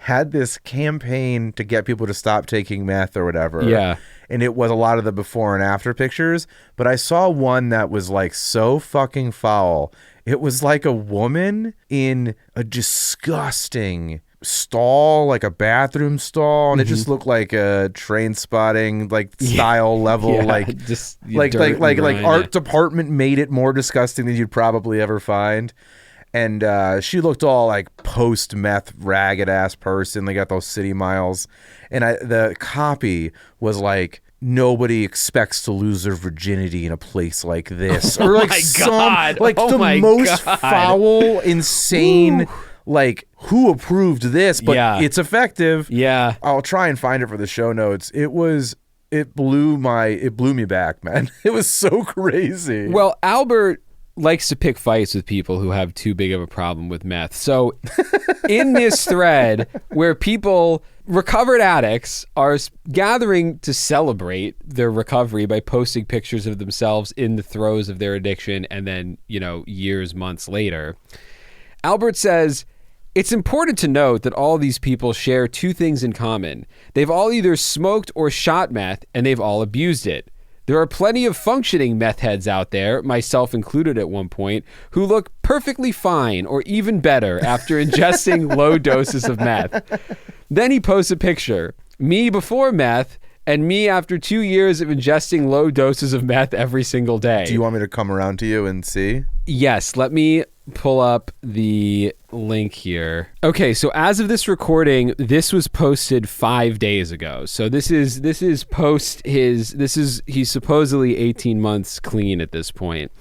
had this campaign to get people to stop taking meth or whatever. Yeah. And it was a lot of the before and after pictures. But I saw one that was like so fucking foul. It was like a woman in a disgusting stall, like a bathroom stall, and it just looked like a Train Spotting like style level, like just like art department made it more disgusting than you'd probably ever find. And she looked all like post meth ragged ass person. They got those city miles, and the copy was like, nobody expects to lose their virginity in a place like this, or like the most foul, insane. Like, who approved this? But it's effective. Yeah, I'll try and find it for the show notes. It blew me back, man. It was so crazy. Well, Albert likes to pick fights with people who have too big of a problem with meth. So in this thread where recovered addicts are gathering to celebrate their recovery by posting pictures of themselves in the throes of their addiction and then, years, months later, Albert says, it's important to note that all these people share two things in common. They've all either smoked or shot meth, and they've all abused it. There are plenty of functioning meth heads out there, myself included at one point, who look perfectly fine or even better after ingesting low doses of meth. Then he posts a picture, me before meth, and me after 2 years of ingesting low doses of meth every single day. Do you want me to come around to you and see? Yes, let me pull up the link here. Okay, so as of this recording, this was posted 5 days ago. So he's supposedly 18 months clean at this point.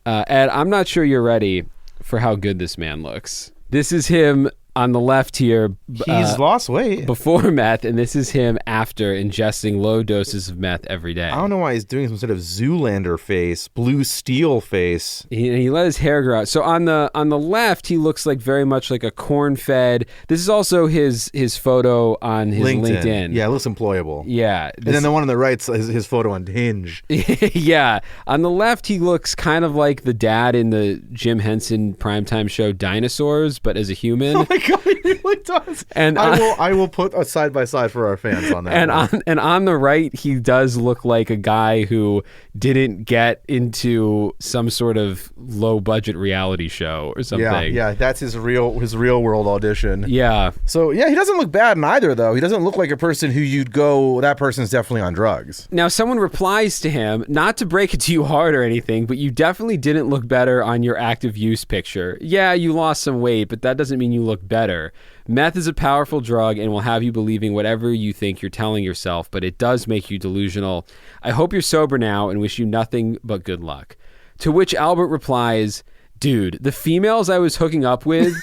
Ed, I'm not sure you're ready for how good this man looks. This is him on the left here. He's lost weight. Before meth, and this is him after ingesting low doses of meth every day. I don't know why he's doing some sort of Zoolander face, Blue Steel face. He let his hair grow out. So on the left, he looks like very much like a corn-fed. This is also his photo on his LinkedIn. Yeah, it looks employable. Yeah. And then the one on the right is his photo on Hinge. Yeah. On the left, he looks kind of like the dad in the Jim Henson primetime show Dinosaurs, but as a human. Oh my God, he really does. And I will put a side by side for our fans on that. And on the right, he does look like a guy who didn't get into some sort of low budget reality show or something. Yeah, that's his real world audition. Yeah. So yeah, he doesn't look bad in either though. He doesn't look like a person who you'd go, that person's definitely on drugs. Now someone replies to him, not to break it to you hard or anything, but you definitely didn't look better on your active use picture. Yeah, you lost some weight, but that doesn't mean you look better. Meth is a powerful drug and will have you believing whatever you think you're telling yourself, but it does make you delusional. I hope you're sober now and wish you nothing but good luck. To which Albert replies, dude, the females I was hooking up with,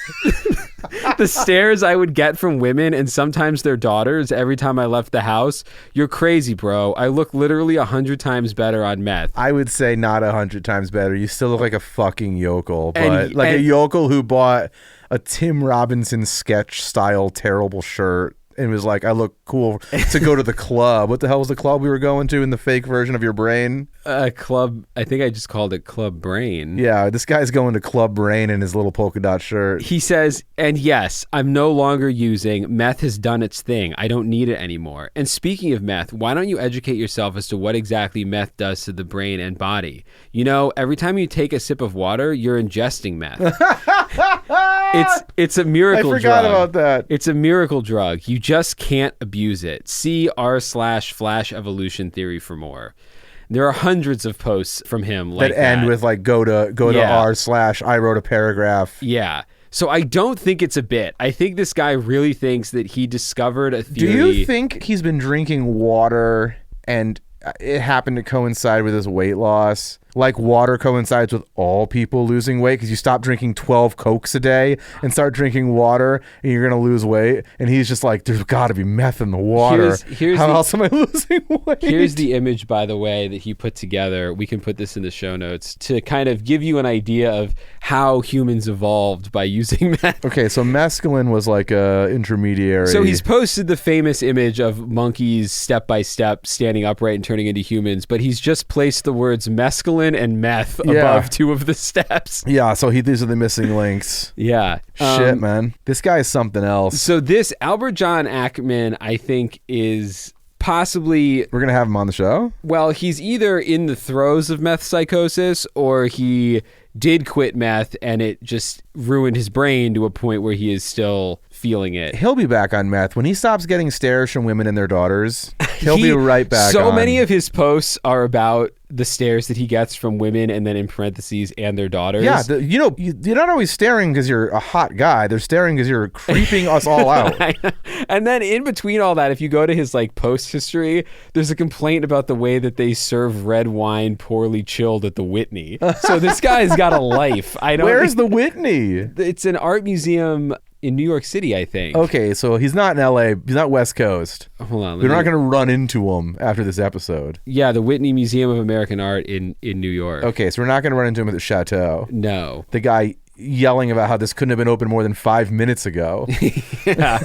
the stares I would get from women and sometimes their daughters every time I left the house, you're crazy, bro. I look literally 100 times better on meth. I would say not 100 times better. You still look like a fucking yokel, but a yokel who bought a Tim Robinson sketch style terrible shirt and was like, I look cool to go to the club. What the hell was the club we were going to in the fake version of your brain? Club, I think I just called it Club Brain. Yeah, this guy's going to Club Brain in his little polka dot shirt. He says, and yes, I'm no longer using. Meth has done its thing. I don't need it anymore. And speaking of meth, why don't you educate yourself as to what exactly meth does to the brain and body? You know, every time you take a sip of water, you're ingesting meth. It's a miracle drug. I forgot about that. It's a miracle drug. You just can't abuse it. See r/Flash Evolution Theory for more. There are hundreds of posts from him like that end with like go to r/I wrote a paragraph. Yeah. So I don't think it's a bit. I think this guy really thinks that he discovered a theory. Do you think he's been drinking water and it happened to coincide with his weight loss? Like water coincides with all people losing weight because you stop drinking 12 Cokes a day and start drinking water and you're going to lose weight. And he's just like, there's got to be meth in the water. How else am I losing weight? Here's the image, by the way, that he put together. We can put this in the show notes to kind of give you an idea of how humans evolved by using meth. Okay, so mescaline was like a intermediary. So he's posted the famous image of monkeys step by step standing upright and turning into humans, but he's just placed the words mescaline insulin and meth above 2 of the steps. Yeah, so these are the missing links. Yeah. Shit, man. This guy is something else. So this Albert John Ackerman, I think, is possibly... We're going to have him on the show? Well, he's either in the throes of meth psychosis or he did quit meth and it just ruined his brain to a point where he is still feeling it. He'll be back on meth. When he stops getting stares from women and their daughters, he'll be right back so on. Many of his posts are about the stares that he gets from women and then in parentheses and their daughters. Yeah, you're not always staring because you're a hot guy. They're staring because you're creeping us all out. And then in between all that, if you go to his like post history, there's a complaint about the way that they serve red wine poorly chilled at the Whitney. So this guy's got a life. Where's the Whitney? It's an art museum in New York City, I think. Okay, so he's not in LA. He's not West Coast. Hold on. We're not going to run into him after this episode. Yeah, the Whitney Museum of American Art in New York. Okay, so we're not going to run into him at the Chateau. No. The guy yelling about how this couldn't have been open more than 5 minutes ago. Yeah.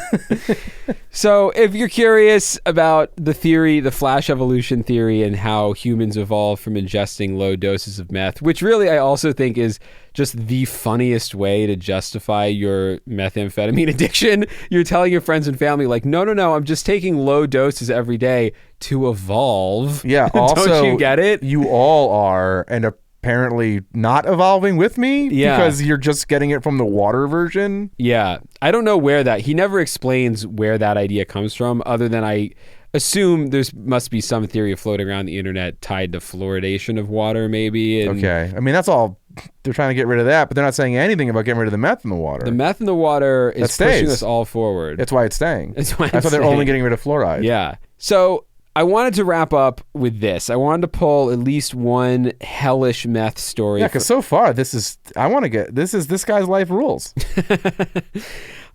So if you're curious about the theory, the flash evolution theory, and how humans evolved from ingesting low doses of meth, which really I also think is just the funniest way to justify your methamphetamine addiction. You're telling your friends and family like, no, I'm just taking low doses every day to evolve. Yeah, also, don't you get it? You all are, and apparently not evolving with me because you're just getting it from the water version. Yeah. I don't know where he never explains where that idea comes from, other than I assume must be some theory floating around the internet tied to fluoridation of water, maybe. Okay. I mean, that's all. They're trying to get rid of that, but they're not saying anything about getting rid of the meth in the water. The meth in the water is pushing us all forward. That's why it's staying. That's why they're only getting rid of fluoride. Yeah. So I wanted to wrap up with this. I wanted to pull at least one hellish meth story. Yeah, because so far this guy's life rules.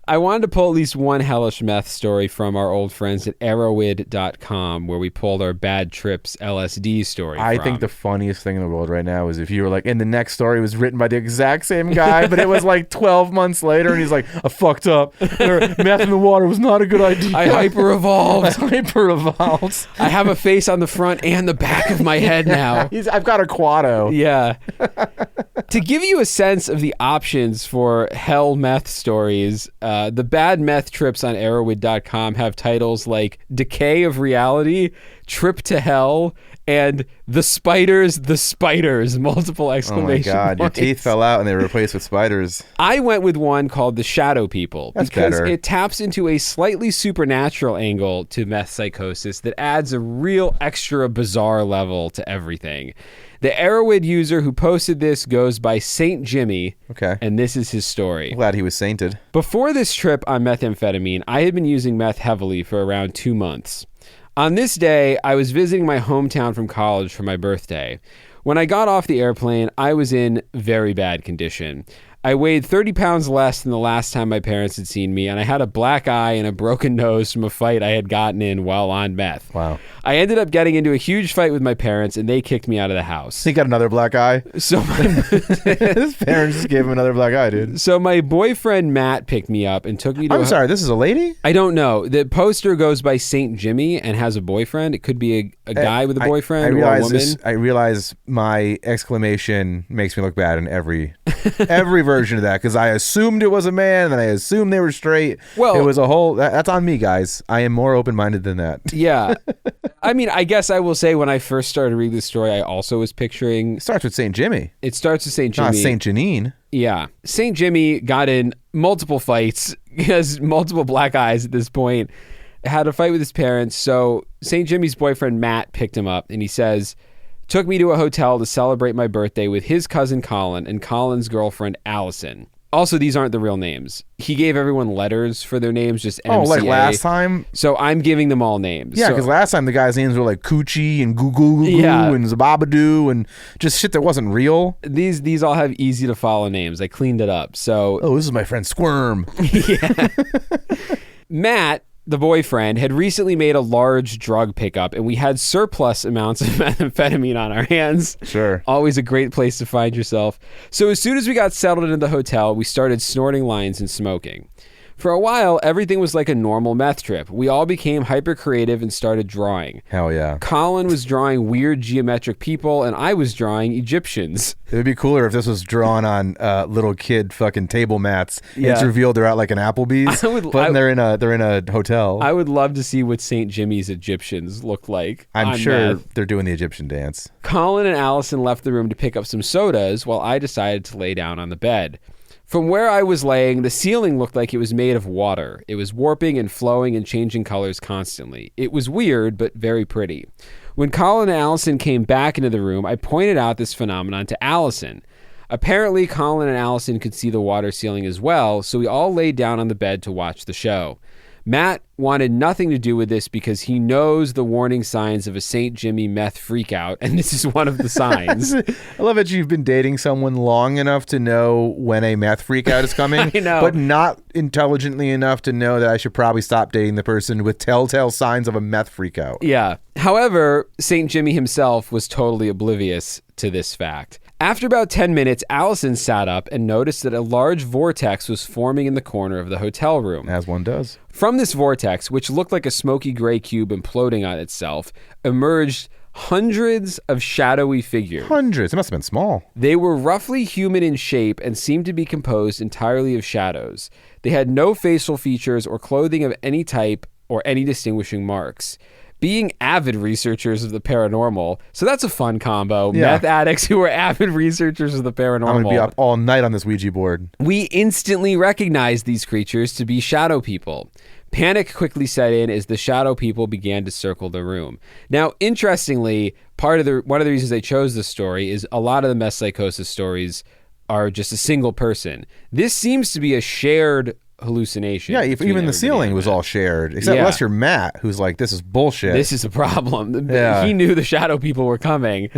I wanted to pull at least one hellish meth story from our old friends at arrowid.com, where we pulled our bad trips LSD story I think the funniest thing in the world right now is if you were like, and the next story was written by the exact same guy, but it was like 12 months later, and he's like, I fucked up. Meth in the water was not a good idea. I hyper-evolved. I have a face on the front and the back of my head now. I've got a quado. Yeah. To give you a sense of the options for hell meth stories, the bad meth trips on arrowid.com have titles like Decay of Reality, Trip to Hell, and The Spiders, multiple exclamation points. Oh my God, your teeth fell out and they were replaced with spiders. I went with one called The Shadow People. That's because better. It taps into a slightly supernatural angle to meth psychosis that adds a real extra bizarre level to everything. The Arrowid user who posted this goes by Saint Jimmy, and this is his story. I'm glad he was sainted. Before this trip on methamphetamine, I had been using meth heavily for around 2 months. On this day, I was visiting my hometown from college for my birthday. When I got off the airplane, I was in very bad condition. I weighed 30 pounds less than the last time my parents had seen me, and I had a black eye and a broken nose from a fight I had gotten in while on meth. Wow. I ended up getting into a huge fight with my parents, and they kicked me out of the house. He got another black eye? So his parents just gave him another black eye, dude. So my boyfriend Matt picked me up and took me to I'm sorry, this is a lady? I don't know. The poster goes by Saint Jimmy and has a boyfriend. It could be a guy with a boyfriend or a woman. I realize my exclamation makes me look bad in every version of that, because I assumed it was a man and I assumed they were straight. Well, it was a whole... That's on me, guys. I am more open-minded than that. Yeah. I mean, I guess I will say when I first started reading this story, I also was picturing... It starts with St. Jimmy. It starts with St. Jimmy. Not St. Janine. Yeah. St. Jimmy got in multiple fights. He has multiple black eyes at this point. Had a fight with his parents. So St. Jimmy's boyfriend, Matt, picked him up and he says... Took me to a hotel to celebrate my birthday with his cousin Colin and Colin's girlfriend Allison. Also, these aren't the real names. He gave everyone letters for their names, just MCA. Oh, like last time? So I'm giving them all names. Yeah, because last time the guys' names were like Coochie and Goo Goo Goo and Zababadoo and just shit that wasn't real. These all have easy to follow names. I cleaned it up. So this is my friend Squirm. Yeah. Matt, the boyfriend, had recently made a large drug pickup, and we had surplus amounts of methamphetamine on our hands. Sure. Always a great place to find yourself. So as soon as we got settled into the hotel, we started snorting lines and smoking. For a while, everything was like a normal meth trip. We all became hyper creative and started drawing. Hell yeah. Colin was drawing weird geometric people, and I was drawing Egyptians. It would be cooler if this was drawn on little kid fucking table mats. Yeah. It's revealed they're at like an Applebee's, but they're in a hotel. I would love to see what St. Jimmy's Egyptians look like. I'm sure meth. they're doing the Egyptian dance. Colin and Allison left the room to pick up some sodas while I decided to lay down on the bed. From where I was laying, the ceiling looked like it was made of water. It was warping and flowing and changing colors constantly. It was weird, but very pretty. When Colin and Allison came back into the room, I pointed out this phenomenon to Allison. Apparently, Colin and Allison could see the water ceiling as well, so we all laid down on the bed to watch the show. Matt wanted nothing to do with this because he knows the warning signs of a St. Jimmy meth freakout, and this is one of the signs. I love that you've been dating someone long enough to know when a meth freakout is coming, I know. but not intelligently enough to know that I should probably stop dating the person with telltale signs of a meth freakout. Yeah. However, St. Jimmy himself was totally oblivious to this fact. After about 10 minutes, Allison sat up and noticed that a large vortex was forming in the corner of the hotel room. As one does. From this vortex, which looked like a smoky gray cube imploding on itself, emerged hundreds of shadowy figures. Hundreds. It must have been small. They were roughly human in shape and seemed to be composed entirely of shadows. They had no facial features or clothing of any type or any distinguishing marks. Being avid researchers of the paranormal, so that's a fun combo. Yeah. Meth addicts who are avid researchers of the paranormal. I'm going to be up all night on this Ouija board. We instantly recognized these creatures to be shadow people. Panic quickly set in as the shadow people began to circle the room. Now, interestingly, one of the reasons I chose this story is a lot of the Meth Psychosis stories are just a single person. This seems to be a shared hallucination. Yeah, even the ceiling was all shared, except unless you're Matt, who's like, this is bullshit. This is a problem. Yeah. He knew the shadow people were coming.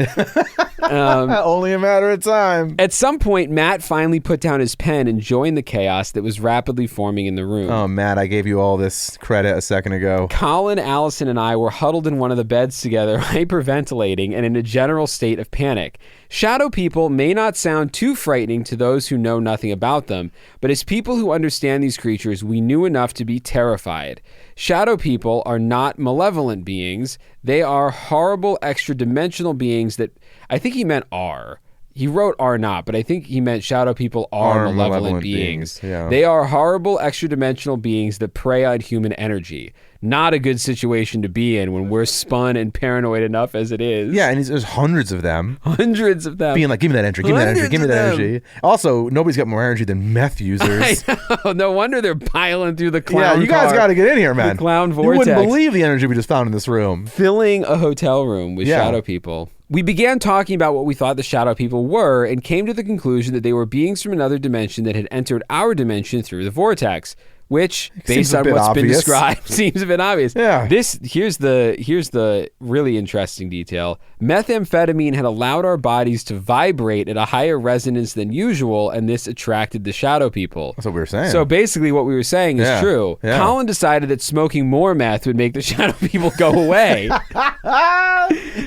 Only a matter of time. At some point, Matt finally put down his pen and joined the chaos that was rapidly forming in the room. Oh, Matt, I gave you all this credit a second ago. Colin, Allison, and I were huddled in one of the beds together, hyperventilating and in a general state of panic. Shadow people may not sound too frightening to those who know nothing about them, but as people who understand these creatures, we knew enough to be terrified. Shadow people are not malevolent beings. They are horrible extra-dimensional beings that I think he meant are. He wrote are not, but I think he meant shadow people are malevolent beings. Yeah. They are horrible extra-dimensional beings that prey on human energy. Not a good situation to be in when we're spun and paranoid enough as it is. Yeah, and there's hundreds of them. Hundreds of them. Being like, give me that energy, give me that energy, give me that energy. Also, nobody's got more energy than meth users. I know. No wonder they're piling through the clown Yeah, you guys got to get in here, man. The clown You vortex. wouldn't believe the energy we just found in this room. Filling a hotel room with Yeah. shadow people. We began talking about what we thought the shadow people were and came to the conclusion that they were beings from another dimension that had entered our dimension through the vortex, which, based on what's been described, seems a bit obvious. Yeah. Here's the really interesting detail. Methamphetamine had allowed our bodies to vibrate at a higher resonance than usual, and this attracted the shadow people. That's what we were saying. So basically what we were saying is true. Yeah. Colin decided that smoking more meth would make the shadow people go away.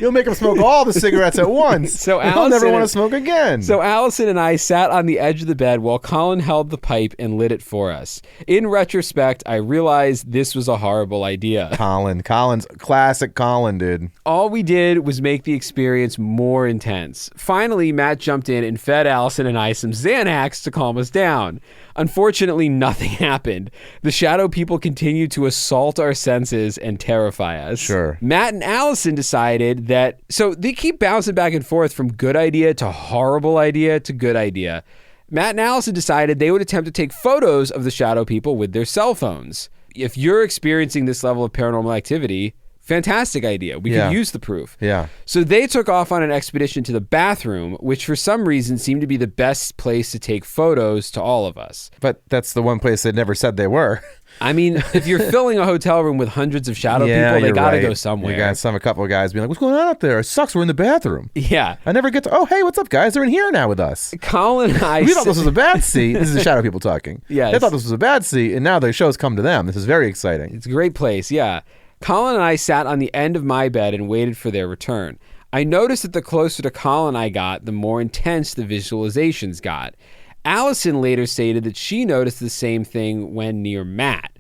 You'll make them smoke all the cigarettes at once. So They'll never Allison- want to smoke again. So Allison and I sat on the edge of the bed while Colin held the pipe and lit it for us. In retrospect, I realized this was a horrible idea. Colin's classic Colin, dude. All we did was make the experience more intense. Finally, Matt jumped in and fed Allison and I some Xanax to calm us down. Unfortunately, nothing happened. The shadow people continued to assault our senses and terrify us. Sure. Matt and Allison decided that, so they keep bouncing back and forth from good idea to horrible idea to good idea. Matt and Allison decided they would attempt to take photos of the shadow people with their cell phones. If you're experiencing this level of paranormal activity, fantastic idea. We could use the proof. Yeah. So they took off on an expedition to the bathroom, which for some reason seemed to be the best place to take photos to all of us. But that's the one place they never said they were. I mean, if you're filling a hotel room with hundreds of shadow people, they gotta go somewhere. You got a couple of guys being like, what's going on up there? It sucks, we're in the bathroom. Yeah. I never get to, oh, hey, what's up, guys? They're in here now with us. Colin and I... We thought this was a bad seat. This is the shadow people talking. Yes. They thought this was a bad seat, and now the show's come to them. This is very exciting. It's a great place, yeah. Colin and I sat on the end of my bed and waited for their return. I noticed that the closer to Colin I got, the more intense the visualizations got. Allison later stated that she noticed the same thing when near Matt.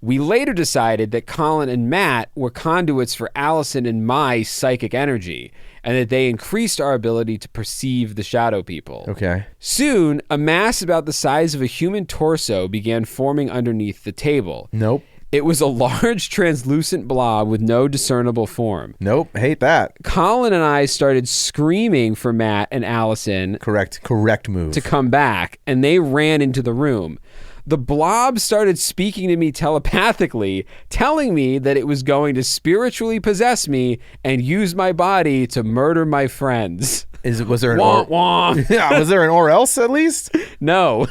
We later decided that Colin and Matt were conduits for Allison and my psychic energy, and that they increased our ability to perceive the shadow people. Okay. Soon, a mass about the size of a human torso began forming underneath the table. Nope. It was a large translucent blob with no discernible form. Nope. Hate that. Colin and I started screaming for Matt and Allison Correct move. to come back, and they ran into the room. The blob started speaking to me telepathically, telling me that it was going to spiritually possess me and use my body to murder my friends. Was there an Womp. Yeah, was there an or else at least? No.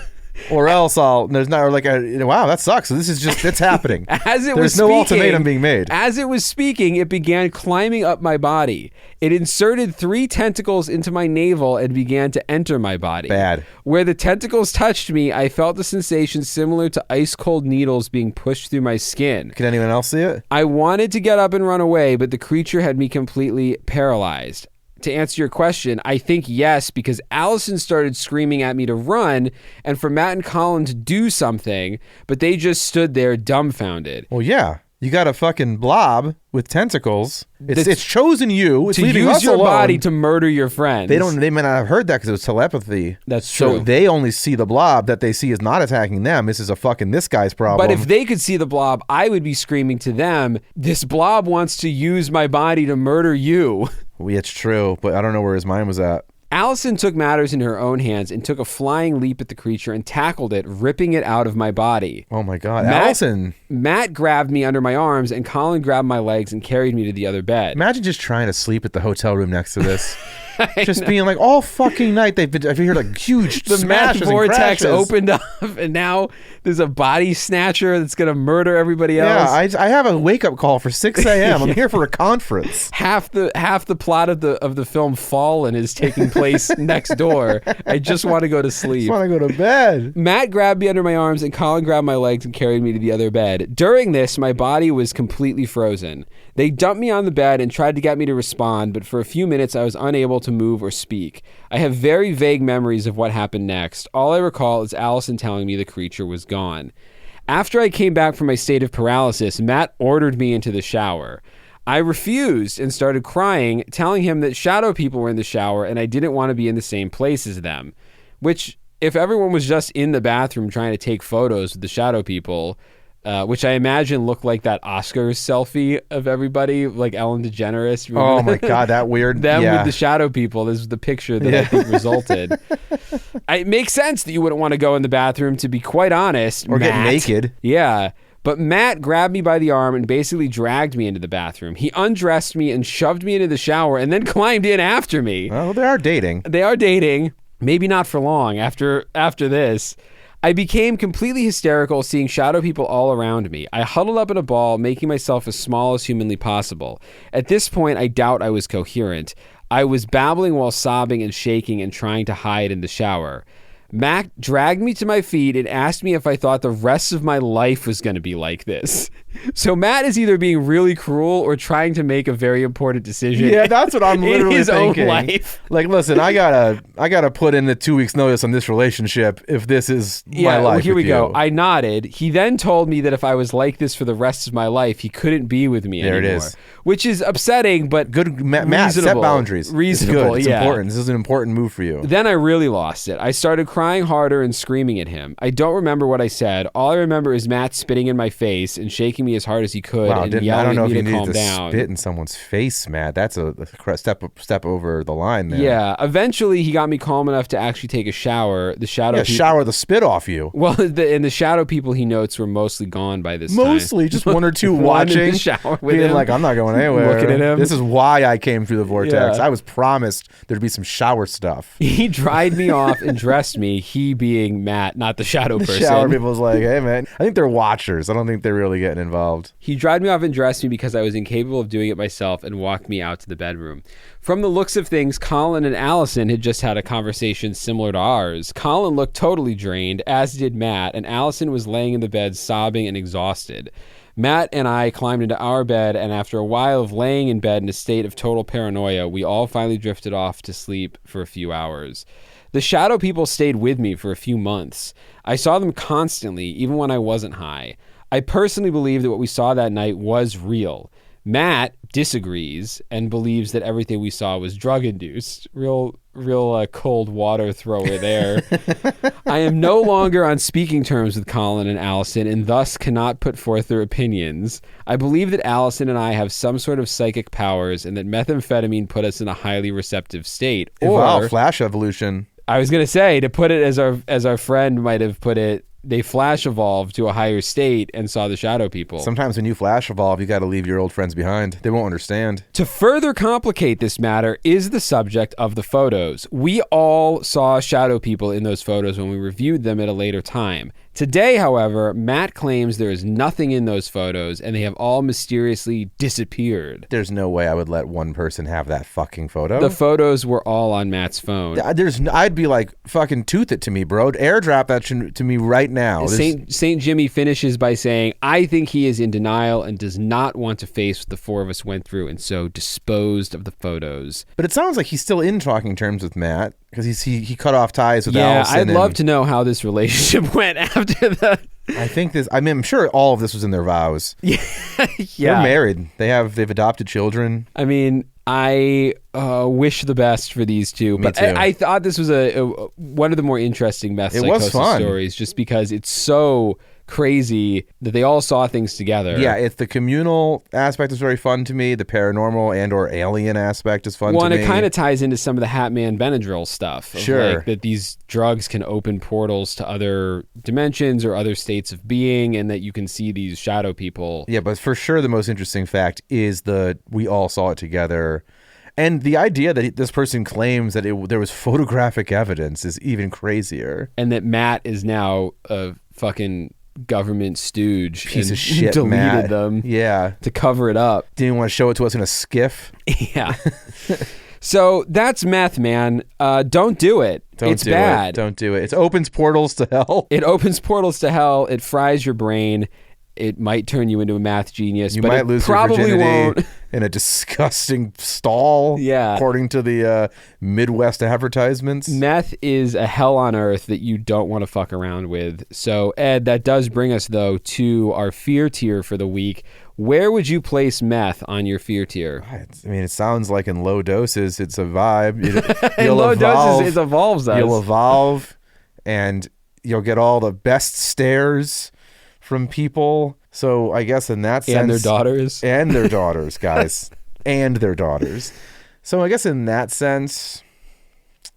Or else there's not like wow, that sucks. So this is just, it's happening. There's no ultimatum being made. As it was speaking, it began climbing up my body. It inserted 3 tentacles into my navel and began to enter my body. Bad. Where the tentacles touched me, I felt a sensation similar to ice cold needles being pushed through my skin. Can anyone else see it? I wanted to get up and run away, but the creature had me completely paralyzed. To answer your question, I think yes, because Allison started screaming at me to run and for Matt and Colin to do something, but they just stood there dumbfounded. Well, yeah. You got a fucking blob with tentacles. It's chosen you. It's to leaving use us your alone. body to murder your friends. They may not have heard that because it was telepathy. That's so true. they only see the blob that they see is not attacking them. This is a fucking this guy's problem. But if they could see the blob, I would be screaming to them, this blob wants to use my body to murder you. It's true, but I don't know where his mind was at. Allison took matters in her own hands and took a flying leap at the creature and tackled it, ripping it out of my body. Oh my God. Allison. Matt grabbed me under my arms and Colin grabbed my legs and carried me to the other bed. Imagine just trying to sleep at the hotel room next to this. Just being like, all fucking night I've heard like huge the meth smashes vortex and crashes. opened up and now there's a body snatcher that's going to murder everybody else. Yeah, I have a wake-up call for 6 a.m. I'm here for a conference. Half the plot of the film Fallen is taking place next door. I just want to go to sleep. I just want to go to bed. Matt grabbed me under my arms and Colin grabbed my legs and carried me to the other bed. During this, my body was completely frozen. They dumped me on the bed and tried to get me to respond, but for a few minutes I was unable to move or speak. I have very vague memories of what happened next. All I recall is Allison telling me the creature was gone. After I came back from my state of paralysis, Matt ordered me into the shower. I refused and started crying, telling him that shadow people were in the shower and I didn't want to be in the same place as them. Which, if everyone was just in the bathroom trying to take photos with the shadow people, which I imagine looked like that Oscars selfie of everybody, like Ellen DeGeneres. Oh my God, that weird. Them with the shadow people. This is the picture that I think resulted. It makes sense that you wouldn't want to go in the bathroom, to be quite honest. Or Matt. get naked. Yeah. But Matt grabbed me by the arm and basically dragged me into the bathroom. He undressed me and shoved me into the shower and then climbed in after me. Well, they are dating. They are dating. Maybe not for long after this. I became completely hysterical seeing shadow people all around me. I huddled up in a ball, making myself as small as humanly possible. At this point, I doubt I was coherent. I was babbling while sobbing and shaking and trying to hide in the shower. Mac dragged me to my feet and asked me if I thought the rest of my life was going to be like this. So Matt is either being really cruel or trying to make a very important decision. Yeah, that's what I'm literally in his thinking. own life. Like, listen, I gotta put in the 2 weeks notice on this relationship if this is my life. Well, here we with go. you. I nodded. He then told me that if I was like this for the rest of my life, he couldn't be with me anymore. There it is. Which is upsetting, but Good, Matt, set reasonable. boundaries. Reasonable, It's good. It's yeah. important. This is an important move for you. Then I really lost it. I started crying harder and screaming at him. I don't remember what I said. All I remember is Matt spitting in my face and shaking me as hard as he could and I yelling don't know at if me you to need calm to down. spit in someone's face, Matt. That's a step over the line there. Yeah. Eventually, he got me calm enough to actually take a shower. The shadow people, shower the spit off you. Well, the shadow people he notes were mostly gone by this time. Mostly, just one or two One in watching, the shower with being him. like, I'm not going anywhere. Looking at him. This is why I came through the vortex. Yeah. I was promised there'd be some shower stuff. He dried me off and dressed me, he being Matt, not the shadow person. Shower people's like, hey, man. I think they're watchers. I don't think they're really getting involved. He dried me off and dressed me because I was incapable of doing it myself and walked me out to the bedroom. From the looks of things, Colin and Allison had just had a conversation similar to ours. Colin looked totally drained, as did Matt, and Allison was laying in the bed sobbing and exhausted. Matt and I climbed into our bed, and after a while of laying in bed in a state of total paranoia, we all finally drifted off to sleep for a few hours. The shadow people stayed with me for a few months. I saw them constantly, even when I wasn't high. I personally believe that what we saw that night was real. Matt disagrees and believes that everything we saw was drug-induced. Real cold water thrower there. I am no longer on speaking terms with Colin and Allison and thus cannot put forth their opinions. I believe that Allison and I have some sort of psychic powers and that methamphetamine put us in a highly receptive state. Wow, Or, flash evolution. I was going to say, to put it as our friend might have put it, they flash evolved to a higher state and saw the shadow people. Sometimes when you flash evolve, you got to leave your old friends behind. They won't understand. To further complicate this matter is the subject of the photos. We all saw shadow people in those photos when we reviewed them at a later time. Today, however, Matt claims there is nothing in those photos and they have all mysteriously disappeared. There's no way I would let one person have that fucking photo. The photos were all on Matt's phone. I'd be like, fucking tooth it to me, bro. Airdrop that to me right now. Saint Jimmy finishes by saying, I think he is in denial and does not want to face what the four of us went through and so disposed of the photos. But it sounds like he's still in talking terms with Matt because he cut off ties with Allison. Yeah, I'd love to know how this relationship went after that. I'm sure all of this was in their vows. Yeah. They're married. They've adopted children. I mean, I wish the best for these two. But Me too. I thought this was one of the more interesting Meth Psychosis stories just because it's so crazy that they all saw things together. Yeah, it's the communal aspect is very fun to me. The paranormal and or alien aspect is fun to me. Well, and it kind of ties into some of the Hatman Benadryl stuff. Sure. Like that these drugs can open portals to other dimensions or other states of being and that you can see these shadow people. Yeah, but for sure the most interesting fact is we all saw it together. And the idea that this person claims that there was photographic evidence is even crazier. And that Matt is now a fucking government stooge. Piece of shit, deleted Matt. them. Yeah. To cover it up. Didn't want to show it to us in a skiff. Yeah. So that's meth, man. Don't do it. It's bad. Don't do it. It opens portals to hell. It opens portals to hell. It fries your brain. It might turn you into a math genius. You but might it lose probably your virginity won't. in a disgusting stall. Yeah. According to the Midwest advertisements. Meth is a hell on earth that you don't want to fuck around with. So, Ed, that does bring us, though, to our fear tier for the week. Where would you place meth on your fear tier? I mean, it sounds like in low doses, it's a vibe. In low doses, it evolves us. You'll evolve, and you'll get all the best stares from people. So I guess in that sense... And their daughters. And their daughters, guys. And their daughters. So I guess in that sense...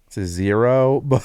It's a 0, but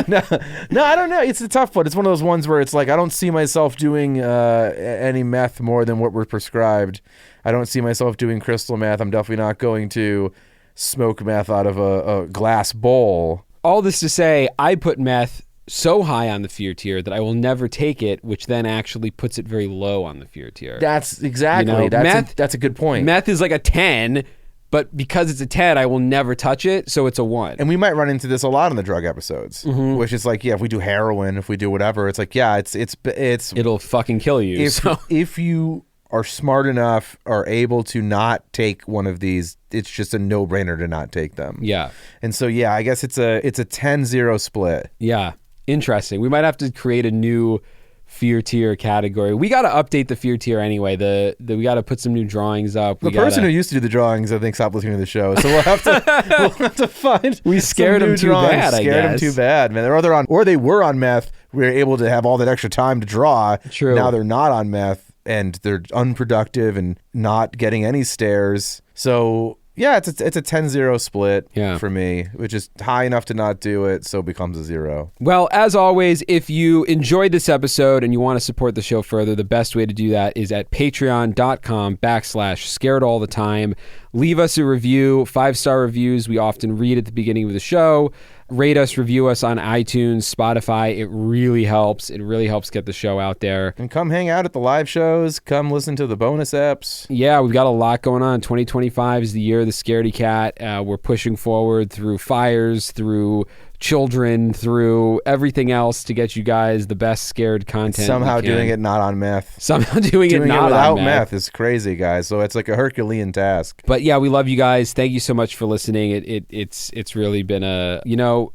no, I don't know. It's a tough one. It's one of those ones where it's like I don't see myself doing any meth more than what we're prescribed. I don't see myself doing crystal meth. I'm definitely not going to smoke meth out of a glass bowl. All this to say, I put meth so high on the fear tier that I will never take it, which then actually puts it very low on the fear tier. That's exactly. That's a good point. Meth is like a 10. But because it's a 10, I will never touch it, so it's a 1. And we might run into this a lot in the drug episodes, which is like, yeah, if we do heroin, if we do whatever, it's like, yeah, it's it'll fucking kill you. If you are smart enough or able to not take one of these, it's just a no-brainer to not take them. Yeah. And so, yeah, I guess it's a 10-0 split. Yeah. Interesting. We might have to create a new fear tier category. We got to update the fear tier anyway. We got to put some new drawings up. The person who used to do the drawings, I think, stopped listening to the show. So we'll have to find. We scared them too bad. Scared them too bad, man. Or they were on meth. We were able to have all that extra time to draw. True. Now they're not on meth and they're unproductive and not getting any stares. So yeah, it's a 10-0 split for me, which is high enough to not do it, so it becomes a 0. Well, as always, if you enjoyed this episode and you want to support the show further, the best way to do that is at patreon.com/scaredallthetime. Leave us a review, 5-star reviews we often read at the beginning of the show. Rate us, review us on iTunes, Spotify. It really helps. It really helps get the show out there. And come hang out at the live shows. Come listen to the bonus eps. Yeah, we've got a lot going on. 2025 is the year of the Scaredy Cat. We're pushing forward through fires, through children through everything else to get you guys the best scared content. Somehow doing it not on meth. Somehow doing it not without on meth is crazy, guys. So it's like a Herculean task. But yeah, we love you guys. Thank you so much for listening. It's really been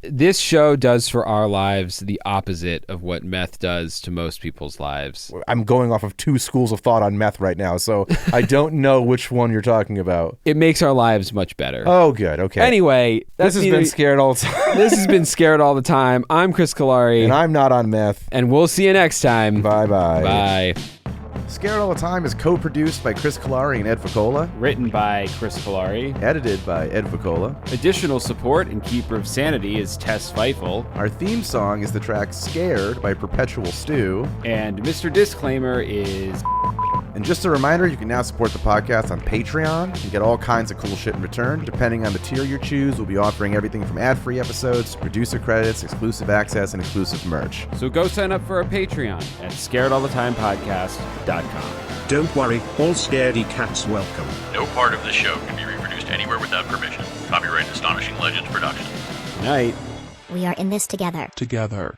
this show does for our lives the opposite of what meth does to most people's lives. I'm going off of 2 schools of thought on meth right now, so I don't know which one you're talking about. It makes our lives much better. Oh, good. Okay. Anyway, this has been Scared All the Time. This has been Scared All the Time. I'm Chris Cullari. And I'm not on meth. And we'll see you next time. Bye-bye. Bye. Scared All the Time is co-produced by Chris Cullari and Ed Voccola. Written by Chris Cullari. Edited by Ed Voccola. Additional support and keeper of sanity is Tess Feifel. Our theme song is the track Scared by Perpetual Stew. And Mr. Disclaimer is... And just a reminder, you can now support the podcast on Patreon and get all kinds of cool shit in return. Depending on the tier you choose, we'll be offering everything from ad-free episodes to producer credits, exclusive access, and exclusive merch. So go sign up for our Patreon at scaredallthetimepodcast.com. Don't worry, all scaredy cats welcome. No part of this show can be reproduced anywhere without permission. Copyright Astonishing Legends Productions. Good night. We are in this together. Together.